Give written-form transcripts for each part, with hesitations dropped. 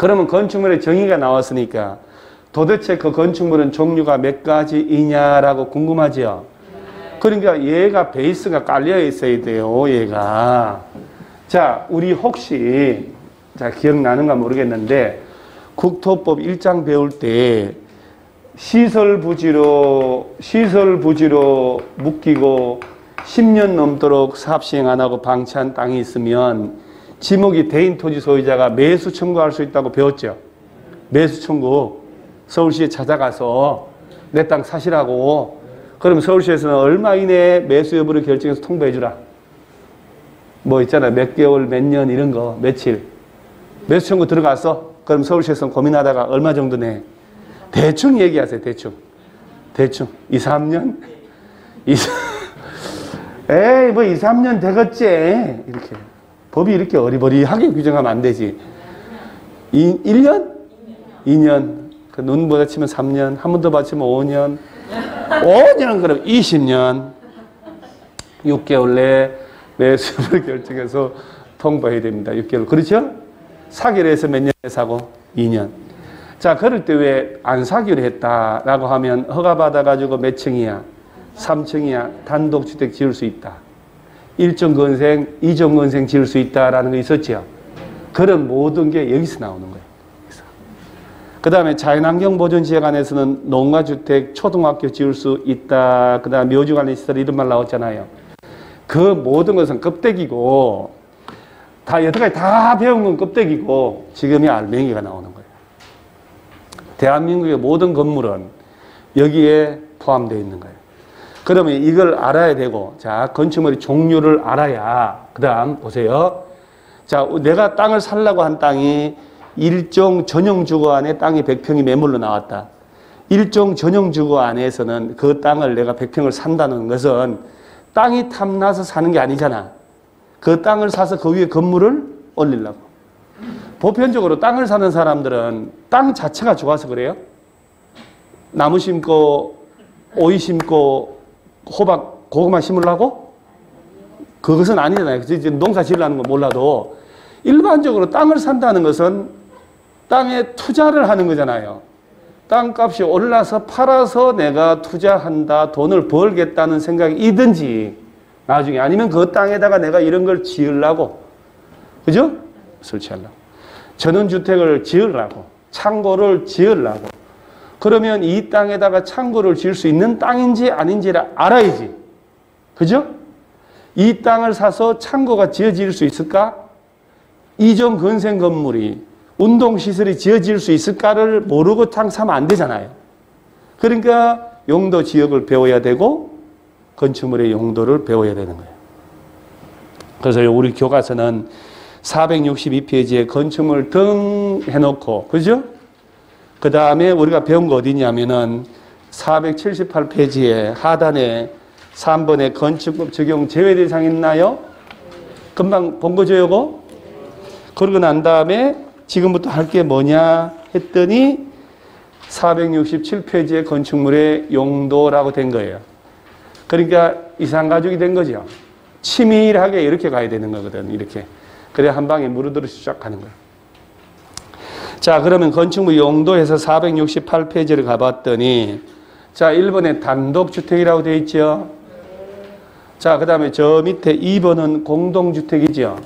그러면 건축물의 정의가 나왔으니까 도대체 그 건축물은 종류가 몇 가지이냐라고 궁금하죠? 그러니까 얘가 베이스가 깔려 있어야 돼요, 얘가. 자, 우리 혹시, 자, 기억나는가 모르겠는데, 국토법 1장 배울 때, 시설 부지로 묶이고 10년 넘도록 사업 시행 안 하고 방치한 땅이 있으면 지목이 대인 토지 소유자가 매수 청구할 수 있다고 배웠죠. 매수 청구. 서울시에 찾아가서 내 땅 사시라고. 그럼 서울시에서는 얼마 이내에 매수 여부를 결정해서 통보해 주라. 뭐 있잖아요. 몇 개월, 몇 년 이런 거, 며칠. 매수 청구 들어갔어? 그럼 서울시에서는 고민하다가 얼마 정도 내? 대충 얘기하세요. 대충. 2, 3년? 에이, 뭐 2, 3년 되겠지. 이렇게. 법이 이렇게 어리버리하게 규정하면 안 되지. 1년? 2년. 그 눈보다 치면 3년. 한 번 더 받치면 5년. 5년 그럼 20년. 6개월 내에 매수를 결정해서 통보해야 됩니다. 6개월. 그렇죠? 사기로 해서 몇 년에 사고? 2년. 자, 그럴 때 왜 안 사기로 했다라고 하면 허가받아가지고 몇 층이야? 3층이야. 단독주택 지을 수 있다. 1종 건생, 2종 건생 지을 수 있다라는 거 있었죠. 그런 모든 게 여기서 나오는 거예요. 그 다음에 자연환경보존지역 안에서는 농가주택, 초등학교 지을 수 있다. 그 다음 묘지관리시설 이런 말 나왔잖아요. 그 모든 것은 껍데기고 다 여태까지 다 배운 건 껍데기고 지금이 알맹이가 나오는 거예요. 대한민국의 모든 건물은 여기에 포함되어 있는 거예요. 그러면 이걸 알아야 되고, 자, 건축물의 종류를 알아야, 그 다음 보세요. 자, 내가 땅을 살라고 한 땅이 일종 전용주거 안에 땅이 100평이 매물로 나왔다. 일종 전용주거 안에서는 그 땅을 내가 100평을 산다는 것은 땅이 탐나서 사는 게 아니잖아. 그 땅을 사서 그 위에 건물을 올리려고. 보편적으로 땅을 사는 사람들은 땅 자체가 좋아서 그래요. 나무 심고, 오이 심고, 호박, 고구마 심으려고? 그것은 아니잖아요. 이제 농사 지으려는 건 몰라도 일반적으로 땅을 산다는 것은 땅에 투자를 하는 거잖아요. 땅값이 올라서 팔아서 내가 투자한다, 돈을 벌겠다는 생각이 있든지 나중에 아니면 그 땅에다가 내가 이런 걸 지으려고, 그죠? 설치하려고. 전원주택을 지으려고, 창고를 지으려고. 그러면 이 땅에다가 창고를 지을 수 있는 땅인지 아닌지를 알아야지. 그죠? 이 땅을 사서 창고가 지어질 수 있을까? 이종 건생 건물이, 운동시설이 지어질 수 있을까를 모르고 땅 사면 안 되잖아요. 그러니까 용도 지역을 배워야 되고 건축물의 용도를 배워야 되는 거예요. 그래서 우리 교과서는 462페이지에 건축물 등 해놓고, 그죠? 그 다음에 우리가 배운 거 어디냐면은 478페이지에 하단에 3번에 건축법 적용 제외 대상 있나요? 금방 본 거죠, 요거? 그러고 난 다음에 지금부터 할 게 뭐냐 했더니 467페이지에 건축물의 용도라고 된 거예요. 그러니까 이상가족이 된 거죠. 치밀하게 이렇게 가야 되는 거거든, 이렇게. 그래야 한 방에 무르들어서 쫙 가는 거예요. 자, 그러면 건축물 용도에서 468페이지를 가봤더니, 자, 1번에 단독주택이라고 되어 있죠. 자, 그 다음에 저 밑에 2번은 공동주택이죠.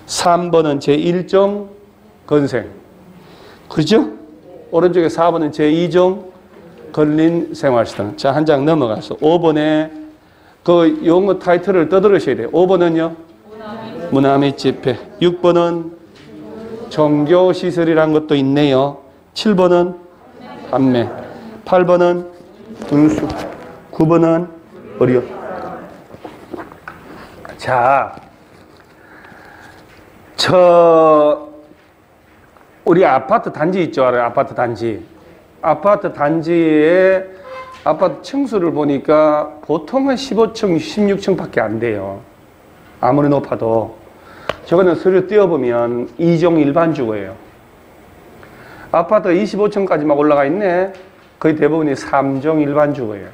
3번은 제1종 건생. 그렇죠? 오른쪽에 4번은 제2종 건린 생활시설. 자, 한 장 넘어가서 5번에 그 용어 타이틀을 떠들으셔야 돼요. 5번은요? 문화및 집회. 6번은 종교시설이라는 것도 있네요. 7번은 판매. 8번은 분수. 9번은 의료. 자, 우리 아파트 단지 있죠? 아파트 단지. 아파트 단지에 아파트 층수를 보니까 보통은 15층, 16층 밖에 안 돼요. 아무리 높아도. 저거는 서류 띄워보면 2종 일반 주거예요. 아파트가 25층까지 막 올라가 있네. 거의 대부분이 3종 일반 주거예요.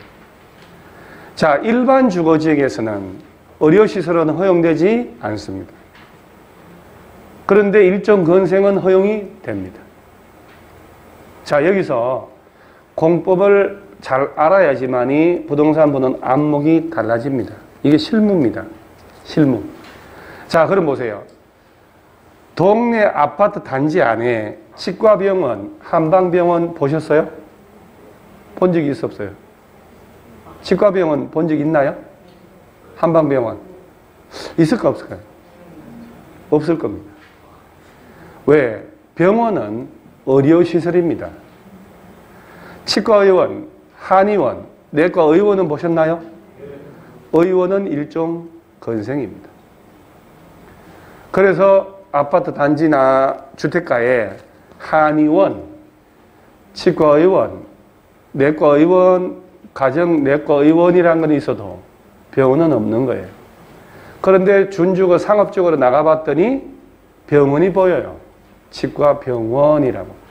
자, 일반 주거 지역에서는 의료시설은 허용되지 않습니다. 그런데 일정 건생은 허용이 됩니다. 자, 여기서 공법을 잘 알아야지만이 부동산 보는 안목이 달라집니다. 이게 실무입니다. 실무. 자, 그럼 보세요. 동네 아파트 단지 안에 치과병원, 한방병원 보셨어요? 본 적이 있어 없어요? 치과병원 본 적 있나요? 한방병원. 있을까 없을까요? 없을 겁니다. 왜? 병원은 의료시설입니다. 치과의원, 한의원, 내과의원은 보셨나요? 의원은 일종 건생입니다. 그래서 아파트 단지나 주택가에 한의원, 치과의원, 내과의원, 가정내과의원이라는 건 있어도 병원은 없는 거예요. 그런데 준주가 상업적으로 나가봤더니 병원이 보여요. 치과병원이라고.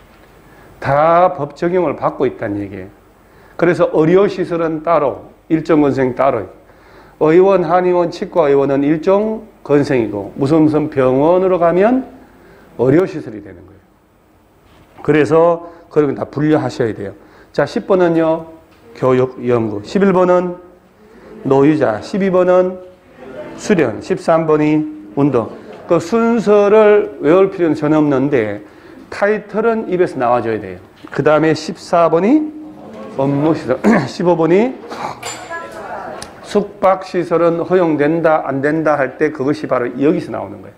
다 법 적용을 받고 있다는 얘기예요. 그래서 의료시설은 따로, 일정 건생 따로. 의원, 한의원, 치과의원은 일종 건생이고 무슨 병원으로 가면 의료시설이 되는 거예요. 그래서 그런 다 분류하셔야 돼요. 자, 10번은요. 교육, 연구. 11번은 노유자. 12번은 수련. 13번이 운동. 그 순서를 외울 필요는 전혀 없는데 타이틀은 입에서 나와줘야 돼요. 그 다음에 14번이 업무시설. 15번이 숙박시설은 허용된다 안 된다 할 때 그것이 바로 여기서 나오는 거예요.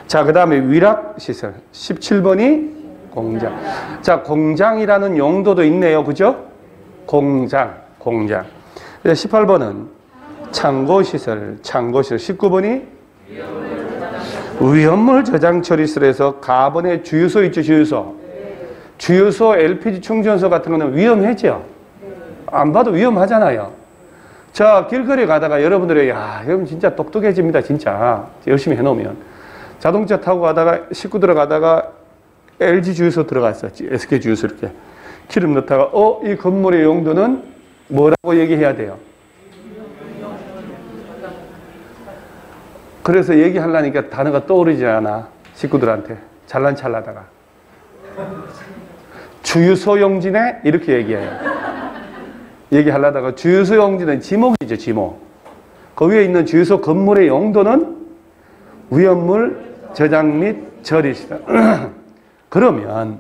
자, 그 다음에 위락시설. 17번이 공장. 자, 공장이라는 용도도 있네요. 그죠? 공장. 18번은 창고시설. 19번이 위험물 저장 처리실에서 가번의 주유소 있죠, 주유소. 주유소 LPG 충전소 같은 거는 위험하죠? 안 봐도 위험하잖아요. 자, 길거리 가다가 여러분들이, 야, 여러분 진짜 똑똑해집니다, 진짜. 열심히 해놓으면. 자동차 타고 가다가, 싣고 들어가다가 LG 주유소 들어갔어. SK 주유소 이렇게. 기름 넣다가, 이 건물의 용도는 뭐라고 얘기해야 돼요? 그래서 얘기하려니까 단어가 떠오르지 않아. 식구들한테. 잘난 찰나다가. 주유소 용지네? 이렇게 얘기해요. 얘기하려다가 주유소 용지는 지목이죠, 지목. 그 위에 있는 주유소 건물의 용도는 위험물 저장 및 처리시설. 그러면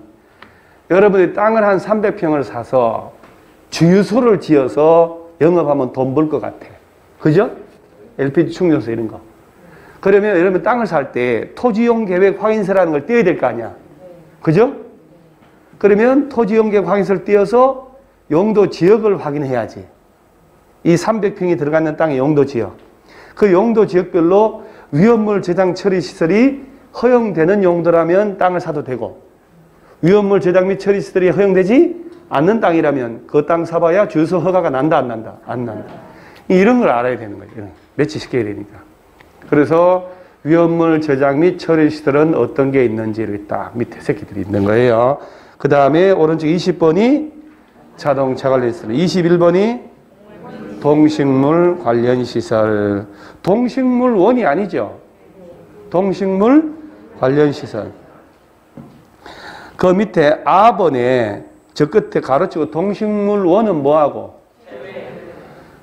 여러분이 땅을 한 300평을 사서 주유소를 지어서 영업하면 돈 벌 것 같아. 그죠? LPG 충전소 이런 거. 그러면 여러분 땅을 살 때 토지용 계획 확인서라는 걸 떼야 될 거 아니야. 그죠? 그러면 토지용 계획 확인서를 떼어서 용도 지역을 확인해야지. 이 300평이 들어가는 땅의 용도 지역. 그 용도 지역별로 위험물 저장 처리 시설이 허용되는 용도라면 땅을 사도 되고, 위험물 저장 및 처리 시설이 허용되지 않는 땅이라면 그 땅 사봐야 주유소 허가가 난다, 안 난다? 안 난다. 이런 걸 알아야 되는 거예요. 매치시켜야 되니까. 그래서 위험물 저장 및 처리 시설은 어떤 게 있는지를 딱 밑에 새끼들이 있는 거예요. 그 다음에 오른쪽 20번이 자동차 관련 시설, 21번이 동식물 관련 시설. 동식물원이 아니죠. 동식물 관련 시설. 그 밑에 A번에 저 끝에 가로치고 동식물원은 뭐하고?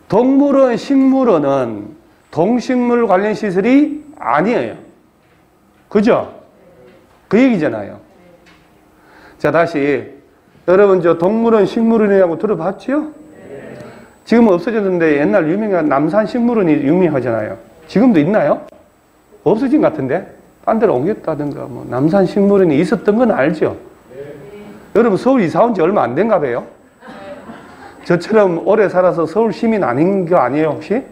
동물원, 식물원은 동식물 관련 시설이 아니에요. 그죠? 그 얘기잖아요. 자, 다시. 여러분, 저 동물원, 식물원이라고 들어봤죠? 지금은 없어졌는데 옛날 유명한 남산 식물원이 유명하잖아요. 지금도 있나요? 없어진 것 같은데? 딴 데로 옮겼다든가, 뭐, 남산 식물원이 있었던 건 알죠? 여러분, 서울 이사 온 지 얼마 안 된가 봐요? 저처럼 오래 살아서 서울 시민 아닌 거 아니에요, 혹시?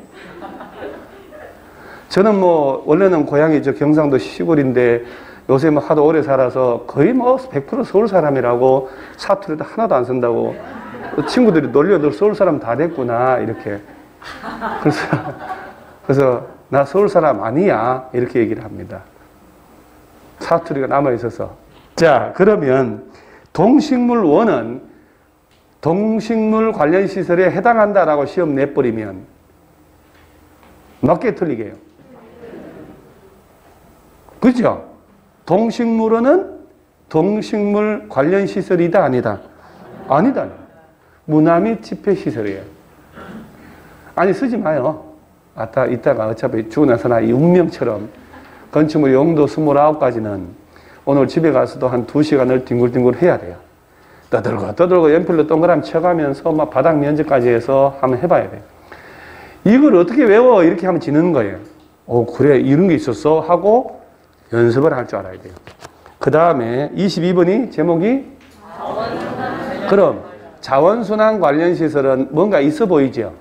저는 뭐 원래는 고향이 저 경상도 시골인데 요새 뭐 하도 오래 살아서 거의 뭐 100% 서울 사람이라고 사투리도 하나도 안 쓴다고 친구들이 놀려 너 서울 사람 다 됐구나 이렇게. 그래서 나 서울 사람 아니야 이렇게 얘기를 합니다. 사투리가 남아 있어서. 자, 그러면 동식물원은 동식물 관련 시설에 해당한다라고 시험 내버리면 맞게 틀리게요. 그죠? 동식물원은 동식물 관련 시설이다, 아니다? 아니다. 문화 및 집회시설이에요. 아니, 쓰지 마요. 이따가 어차피 죽고 나서나 이 운명처럼 건축물 용도 29가지는 오늘 집에 가서도 한 2시간을 뒹굴뒹굴 해야 돼요. 떠들고 연필로 동그라미 쳐가면서 막 바닥 면적까지 해서 한번 해봐야 돼요. 이걸 어떻게 외워? 이렇게 하면 지는 거예요. 그래, 이런 게 있었어? 하고 연습을 할 줄 알아야 돼요. 그 다음에 22번이 제목이 그럼 자원순환 관련 시설은 뭔가 있어 보이죠?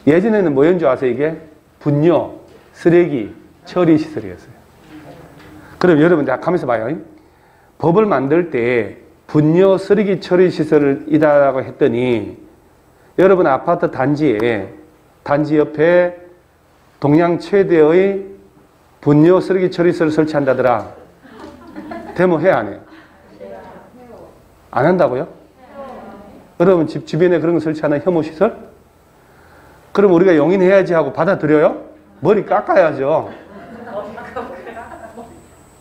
예전에는 뭐였는 줄 아세요? 이게 분뇨, 쓰레기, 처리 시설이었어요. 그럼 여러분, 가면서 봐요. 법을 만들 때 분뇨, 쓰레기 처리 시설을 이다라고 했더니 여러분 아파트 단지 옆에 동양 최대의 분뇨, 쓰레기 처리 시설을 설치한다더라. 데모 해, 안 해요? 안 한다고요? 여러분 집 주변에 그런 거 설치하는 혐오시설? 그럼 우리가 용인해야지 하고 받아들여요? 머리 깎아야죠.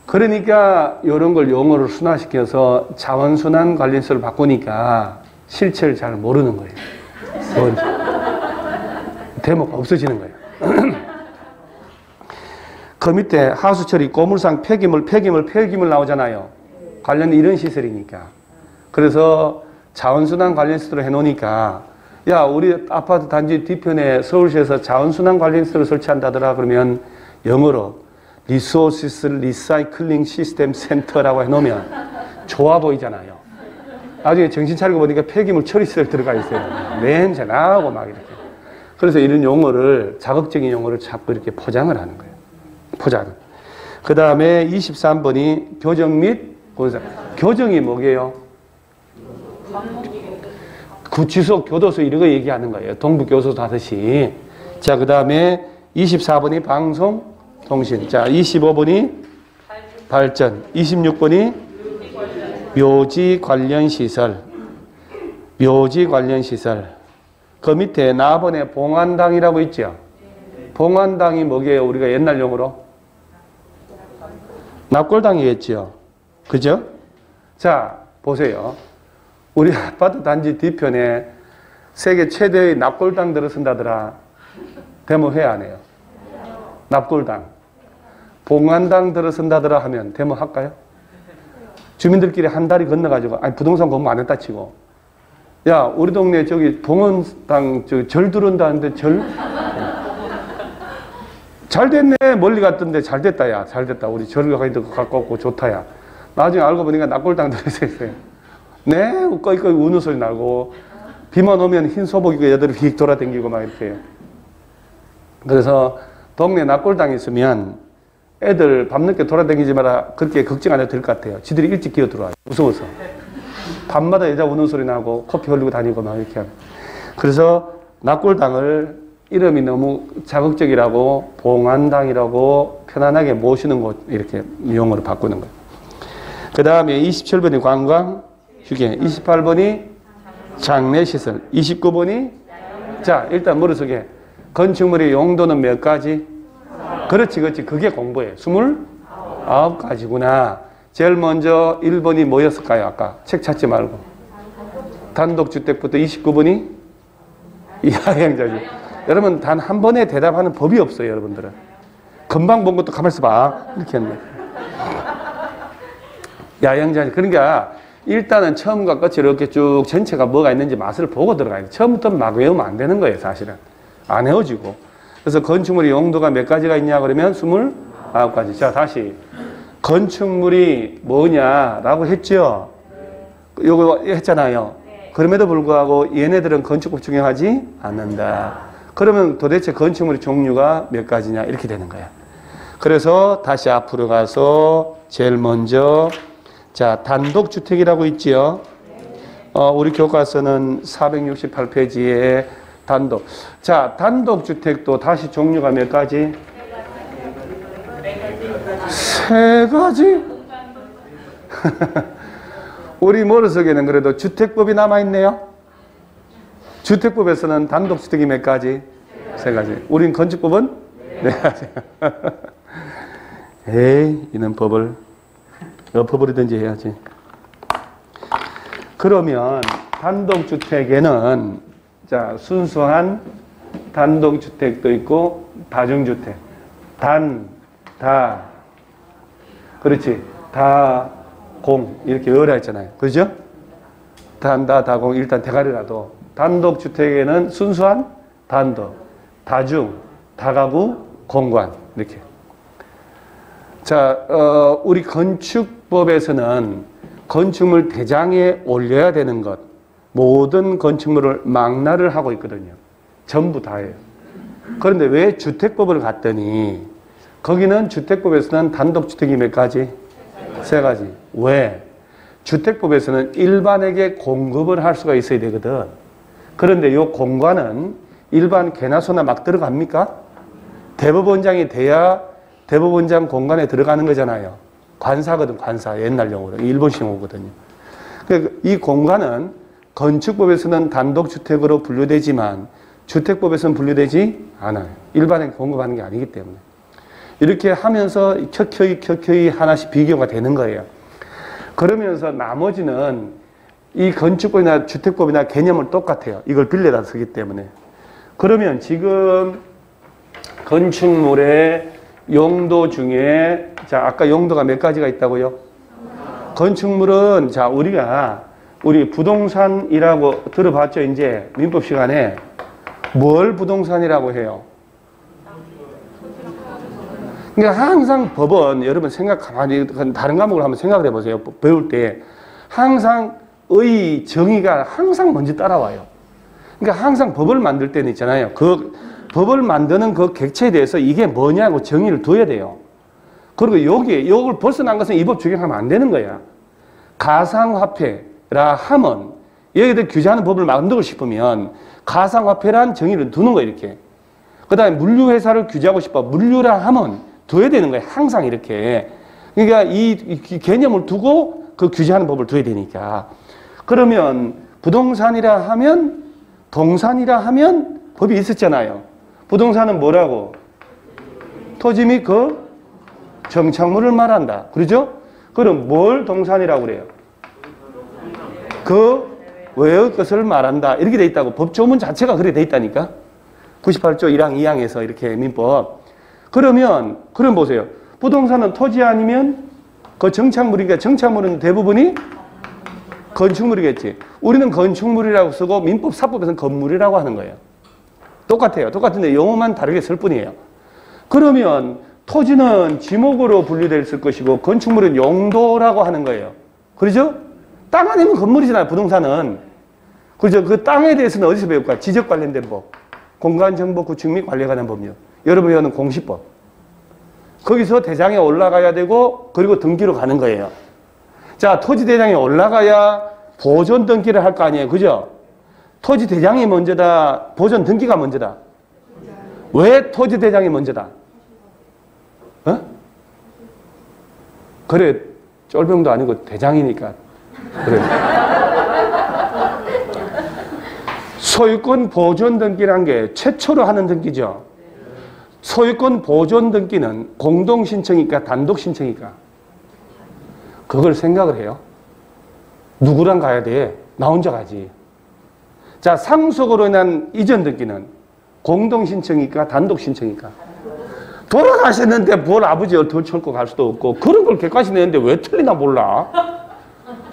그러니까 이런 걸 용어를 순화시켜서 자원순환 관련시설을 바꾸니까 실체를 잘 모르는 거예요. 뭔지. 대목 없어지는 거예요. 그 밑에 하수처리, 고물상, 폐기물 나오잖아요. 관련 이런 시설이니까. 그래서 자원순환 관련 시설을 해놓으니까 야, 우리 아파트 단지 뒤편에 서울시에서 자원순환 관련 시설을 설치한다더라. 그러면 영어로 Resources Recycling System Center라고 해놓으면 좋아 보이잖아요. 나중에 정신 차리고 보니까 폐기물 처리시설 들어가 있어요. 냄새 나고 막 이렇게. 그래서 이런 용어를, 자극적인 용어를 자꾸 이렇게 포장을 하는 거예요. 포장. 그 다음에 23번이 교정 및 공사. 교정이 뭐게요? 구치소, 교도소 이런 거 얘기하는 거예요. 동부교도소 하듯이. 자, 그 다음에 24번이 방송, 통신. 자, 25번이 발전. 26번이 묘지 관련 시설. 묘지 관련 시설. 그 밑에 나번에 봉안당이라고 있죠. 봉안당이 뭐게요? 우리가 옛날 용어로? 납골당이겠죠. 그죠? 자, 보세요. 우리 아파트 단지 뒤편에 세계 최대의 납골당 들어선다더라. 데모 해야 안 해요? 납골당. 봉안당 들어선다더라 하면 데모 할까요? 주민들끼리 한 다리 건너가지고, 아니, 부동산 공부 안 했다 치고, 야, 우리 동네 저기 봉안당 절 들어온다는데 절? 잘 됐네. 멀리 갔던데 잘 됐다, 야. 잘 됐다. 우리 절을 가깝고 좋다, 야. 나중에 알고 보니까 납골당 들어있어요. 네, 꺼이꺼이 우는 소리 나고, 비만 오면 흰 소복 입고 애들이 휙 돌아다니고 막 이렇게 해요. 그래서 동네 납골당이 있으면 애들 밤늦게 돌아다니지 마라. 그렇게 걱정 안 해도 될 것 같아요. 지들이 일찍 기어 들어와요. 무서워서. 밤마다 여자 우는 소리 나고 커피 흘리고 다니고 막 이렇게 하고. 그래서 납골당을 이름이 너무 자극적이라고 봉안당이라고 편안하게 모시는 곳 이렇게 용어로 바꾸는 거예요. 그 다음에 27번이 관광, 휴게, 28번이 장례시설, 29번이 자, 일단 머릿속에 건축물의 용도는 몇 가지? 그렇지. 그게 공부예요. 29가지구나. 제일 먼저 1번이 뭐였을까요? 아까 책 찾지 말고. 단독주택부터 29번이 야영자지. 여러분 단 한 번에 대답하는 법이 없어요. 여러분들은. 금방 본 것도 가만히 있어봐. 이렇게 했네. 야영자지. 그러니까 일단은 처음과 끝이 이렇게 쭉 전체가 뭐가 있는지 맛을 보고 들어가야 돼. 처음부터 막 외우면 안 되는 거예요. 사실은. 안 외워지고. 그래서 건축물의 용도가 몇 가지가 있냐 그러면 29가지. 자, 다시. 건축물이 뭐냐라고 했죠? 요거 했잖아요. 그럼에도 불구하고 얘네들은 건축법 적용하지 않는다. 그러면 도대체 건축물의 종류가 몇 가지냐 이렇게 되는 거야. 그래서 다시 앞으로 가서 제일 먼저 자, 단독주택이라고 있지요. 우리 교과서는 468페이지에 단독. 자, 단독주택도 다시 종류가 몇 가지? 3가지? 우리 머릿속에는 그래도 주택법이 남아있네요. 주택법에서는 단독주택이 몇 가지? 3가지. 우린 건축법은 4가지. 에이, 이런 법을 엎어버리든지 해야지. 그러면 단독주택에는 자 순수한 단독주택도 있고 다중주택. 그렇지. 다공 이렇게 외우라 했잖아요. 그렇죠? 다공 일단 대가리라도 단독주택에는 순수한 단독, 다중, 다가구, 공관 이렇게. 자, 우리 건축법에서는 건축물 대장에 올려야 되는 것 모든 건축물을 망라를 하고 있거든요. 전부 다예요. 그런데 왜 주택법을 갔더니 거기는 주택법에서는 단독주택이 몇 가지? 세 가지. 왜? 주택법에서는 일반에게 공급을 할 수가 있어야 되거든. 그런데 이 공관은 일반 개나 소나 막 들어갑니까? 대법원장이 돼야 대법원장 공간에 들어가는 거잖아요. 관사거든, 관사. 옛날 용어로. 일본식 용어거든요. 그러니까 이 공간은 건축법에서는 단독주택으로 분류되지만 주택법에서는 분류되지 않아요. 일반에 공급하는 게 아니기 때문에. 이렇게 하면서 켜켜이 하나씩 비교가 되는 거예요. 그러면서 나머지는 이 건축법이나 주택법이나 개념은 똑같아요. 이걸 빌려다 쓰기 때문에. 그러면 지금 건축물의 용도 중에 자 아까 용도가 몇 가지가 있다고요? 건축물은 자 우리 부동산이라고 들어봤죠? 이제 민법 시간에 뭘 부동산이라고 해요? 그러니까 항상 법은 여러분 가만히 다른 과목을 한번 생각을 해보세요. 배울 때 항상 의 정의가 항상 먼저 따라와요. 그러니까 항상 법을 만들 때는 있잖아요. 그 법을 만드는 그 객체에 대해서 이게 뭐냐고 정의를 둬야 돼요. 그리고 요걸 벗어난 것은 이 법 적용하면 안 되는 거야. 가상화폐라 하면 여기들 규제하는 법을 만들고 싶으면 가상화폐란 정의를 두는 거야, 이렇게. 그 다음에 물류회사를 규제하고 싶어. 물류라 하면 둬야 되는 거예요. 항상 이렇게. 그러니까 이 개념을 두고 그 규제하는 법을 둬야 되니까. 그러면 부동산이라 하면 동산이라 하면 법이 있었잖아요. 부동산은 뭐라고? 토지 및 그 정착물을 말한다. 그러죠? 그럼 뭘 동산이라고 그래요? 그 외의 것을 말한다. 이렇게 돼 있다고. 법조문 자체가 그렇게 돼 있다니까. 98조 1항 2항에서 이렇게 민법. 그럼 보세요. 부동산은 토지 아니면 그 정착물이니까 정착물은 대부분이 건축물이겠지. 우리는 건축물이라고 쓰고 민법 사법에서는 건물이라고 하는 거예요. 똑같아요. 똑같은데 용어만 다르게 쓸 뿐이에요. 그러면 토지는 지목으로 분류될 것이고 건축물은 용도라고 하는 거예요. 그렇죠? 땅 아니면 건물이잖아요. 부동산은. 그렇죠? 그 땅에 대해서는 어디서 배울까? 지적 관련된 법. 공간정보 구축 및 관리에 관한 법률. 여러분 배우는 공시법. 거기서 대장에 올라가야 되고 그리고 등기로 가는 거예요. 자, 토지 대장에 올라가야 보존 등기를 할 거 아니에요. 그죠? 토지 대장이 먼저다. 보존 등기가 먼저다. 왜 토지 대장이 먼저다? 어? 그래, 쫄병도 아니고 대장이니까. 그래. 소유권 보존 등기란 게 최초로 하는 등기죠. 소유권 보존 등기는 공동 신청이니까 단독 신청이니까. 그걸 생각을 해요. 누구랑 가야 돼? 나 혼자 가지. 자, 상속으로 인한 이전 등기는 공동 신청이니까 단독 신청이니까. 돌아가셨는데 뭘 아버지 덜쳐놓고 갈 수도 없고 그런 걸 객관식 내는데 왜 틀리나 몰라.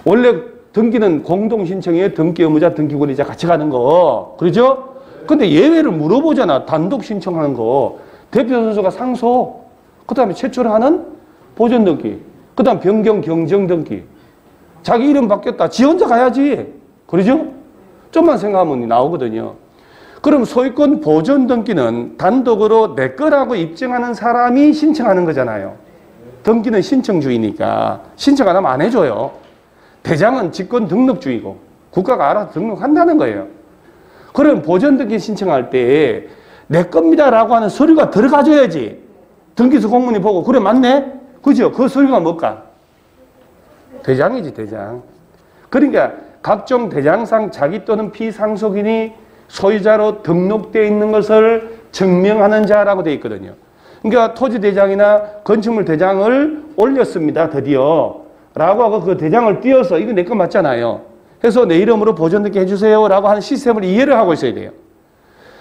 원래 등기는 공동 신청이에요. 등기 의무자, 등기 권리자 같이 가는 거. 그러죠? 근데 예외를 물어보잖아. 단독 신청하는 거. 대표 선수가 상속. 그 다음에 최초로 하는 보존 등기. 그 다음 변경 경정 등기. 자기 이름 바뀌었다. 지 혼자 가야지. 그러죠? 좀만 생각하면 나오거든요. 그럼 소유권 보존 등기는 단독으로 내 거라고 입증하는 사람이 신청하는 거잖아요. 등기는 신청주의니까 신청 안 하면 안 해줘요. 대장은 직권 등록주의고 국가가 알아서 등록한다는 거예요. 그럼 보존 등기 신청할 때 내 겁니다라고 하는 서류가 들어가줘야지. 등기소 공문이 보고 그래 맞네? 그죠? 그 서류가 뭘까? 대장이지, 대장. 그러니까 각종 대장상 자기 또는 피상속인이 소유자로 등록되어 있는 것을 증명하는 자라고 되어 있거든요. 그러니까 토지 대장이나 건축물 대장을 올렸습니다. 드디어. 라고 하고 그 대장을 띄어서 이거 내 거 맞잖아요. 해서 내 이름으로 보존되게 해주세요 라고 하는 시스템을 이해를 하고 있어야 돼요.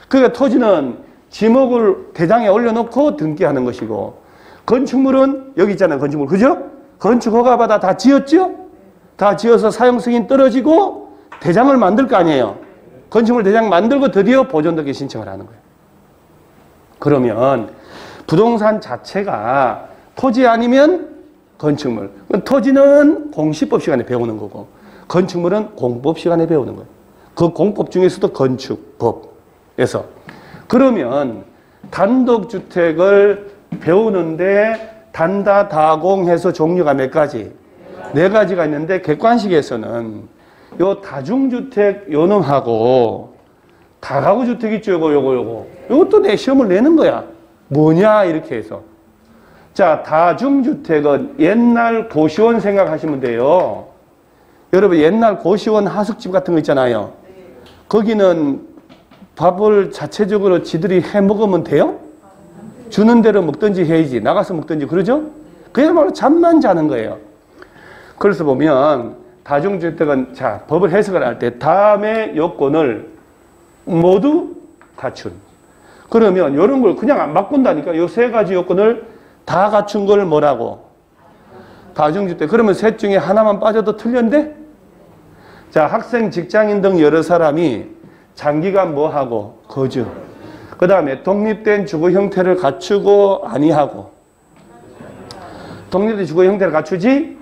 그러니까 토지는 지목을 대장에 올려놓고 등기하는 것이고, 건축물은 여기 있잖아요. 건축물. 그죠? 건축 허가받아 다 지었죠? 다 지어서 사용 승인 떨어지고 대장을 만들 거 아니에요. 건축물 대장 만들고 드디어 보존등기 신청을 하는 거예요. 그러면 부동산 자체가 토지 아니면 건축물. 토지는 공시법 시간에 배우는 거고, 건축물은 공법 시간에 배우는 거예요. 그 공법 중에서도 건축법에서. 그러면 단독주택을 배우는데 단다, 다공해서 종류가 몇 가지? 네 가지가 있는데, 객관식에서는 요 다중주택 요 놈하고 다가구주택 있죠. 요것도 내 시험을 내는 거야. 뭐냐 이렇게 해서. 자, 다중주택은 옛날 고시원 생각하시면 돼요. 여러분 옛날 고시원 하숙집 같은 거 있잖아요. 거기는 밥을 자체적으로 지들이 해 먹으면 돼요? 주는 대로 먹든지 해야지. 나가서 먹든지. 그러죠? 그야말로 잠만 자는 거예요. 그래서 보면 다중주택은, 자, 법을 해석을 할 때 다음의 요건을 모두 갖춘. 그러면 이런 걸 그냥 안 바꾼다니까. 요 세 가지 요건을 다 갖춘 걸 뭐라고? 다중주택. 그러면 셋 중에 하나만 빠져도 틀렸는데? 자, 학생, 직장인 등 여러 사람이 장기간 뭐하고? 거주. 그 다음에 독립된 주거 형태를 갖추고 아니하고. 독립된 주거 형태를 갖추지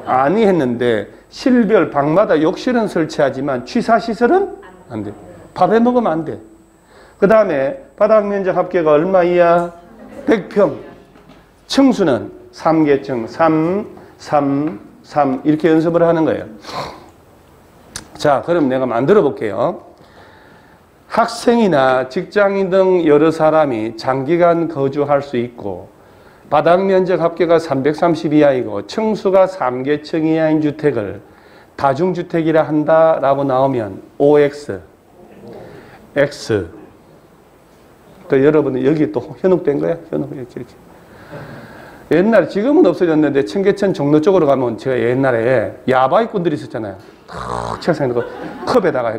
아니했는데 실별 방마다 욕실은 설치하지만 취사시설은 안 돼. 밥해 먹으면 안 돼. 그 다음에 바닥 면적 합계가 얼마 이하? 100평. 층수는 3계층, 3, 3, 3 이렇게 연습을 하는 거예요. 자, 그럼 내가 만들어 볼게요. 학생이나 직장인 등 여러 사람이 장기간 거주할 수 있고, 바닥 면적 합계가 330 이하이고 층수가 3계층 이하인 주택을 다중주택이라 한다라고 나오면 OX, X. 또 여러분은 여기 또 현혹된 거야? 현혹 이렇게. 옛날에, 지금은 없어졌는데 청계천 종로 쪽으로 가면 제가 옛날에 야바이꾼들이 있었잖아요. 탁 책상에 놓고 컵에다가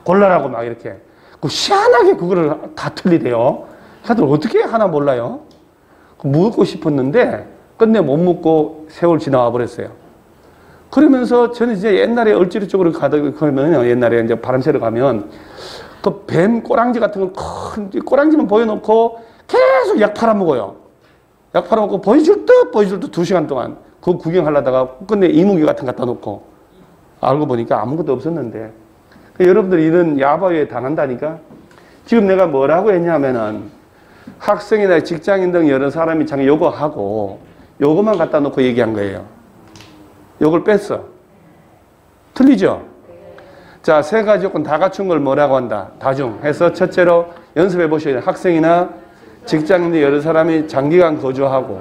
골라라고 막 이렇게. 그 희한하게 그거를 다 틀리대요. 다들 어떻게 하나 몰라요. 묻고 싶었는데 끝내 못 묻고 세월 지나와 버렸어요. 그러면서 저는 이제 옛날에 얼지리 쪽으로 가다 그러면 옛날에 이제 바람 쐬러 가면 그 뱀 꼬랑지 같은 거 큰 꼬랑지는 보여놓고 계속 약 팔아먹어요. 약 팔아먹고 보여줄 듯 2시간 동안 그거 구경하려다가 끝내 이무기 같은 거 갖다 놓고 알고 보니까 아무것도 없었는데, 여러분들이 이런 야바위에 당한다니까. 지금 내가 뭐라고 했냐면은 학생이나 직장인 등 여러 사람이 장 요거 하고 요거만 갖다 놓고 얘기한 거예요. 요걸 뺐어. 틀리죠? 자, 세 가지 요건 다 갖춘 걸 뭐라고 한다? 다중. 해서 첫째로 연습해 보셔야 돼요. 학생이나 직장인 등 여러 사람이 장기간 거주하고,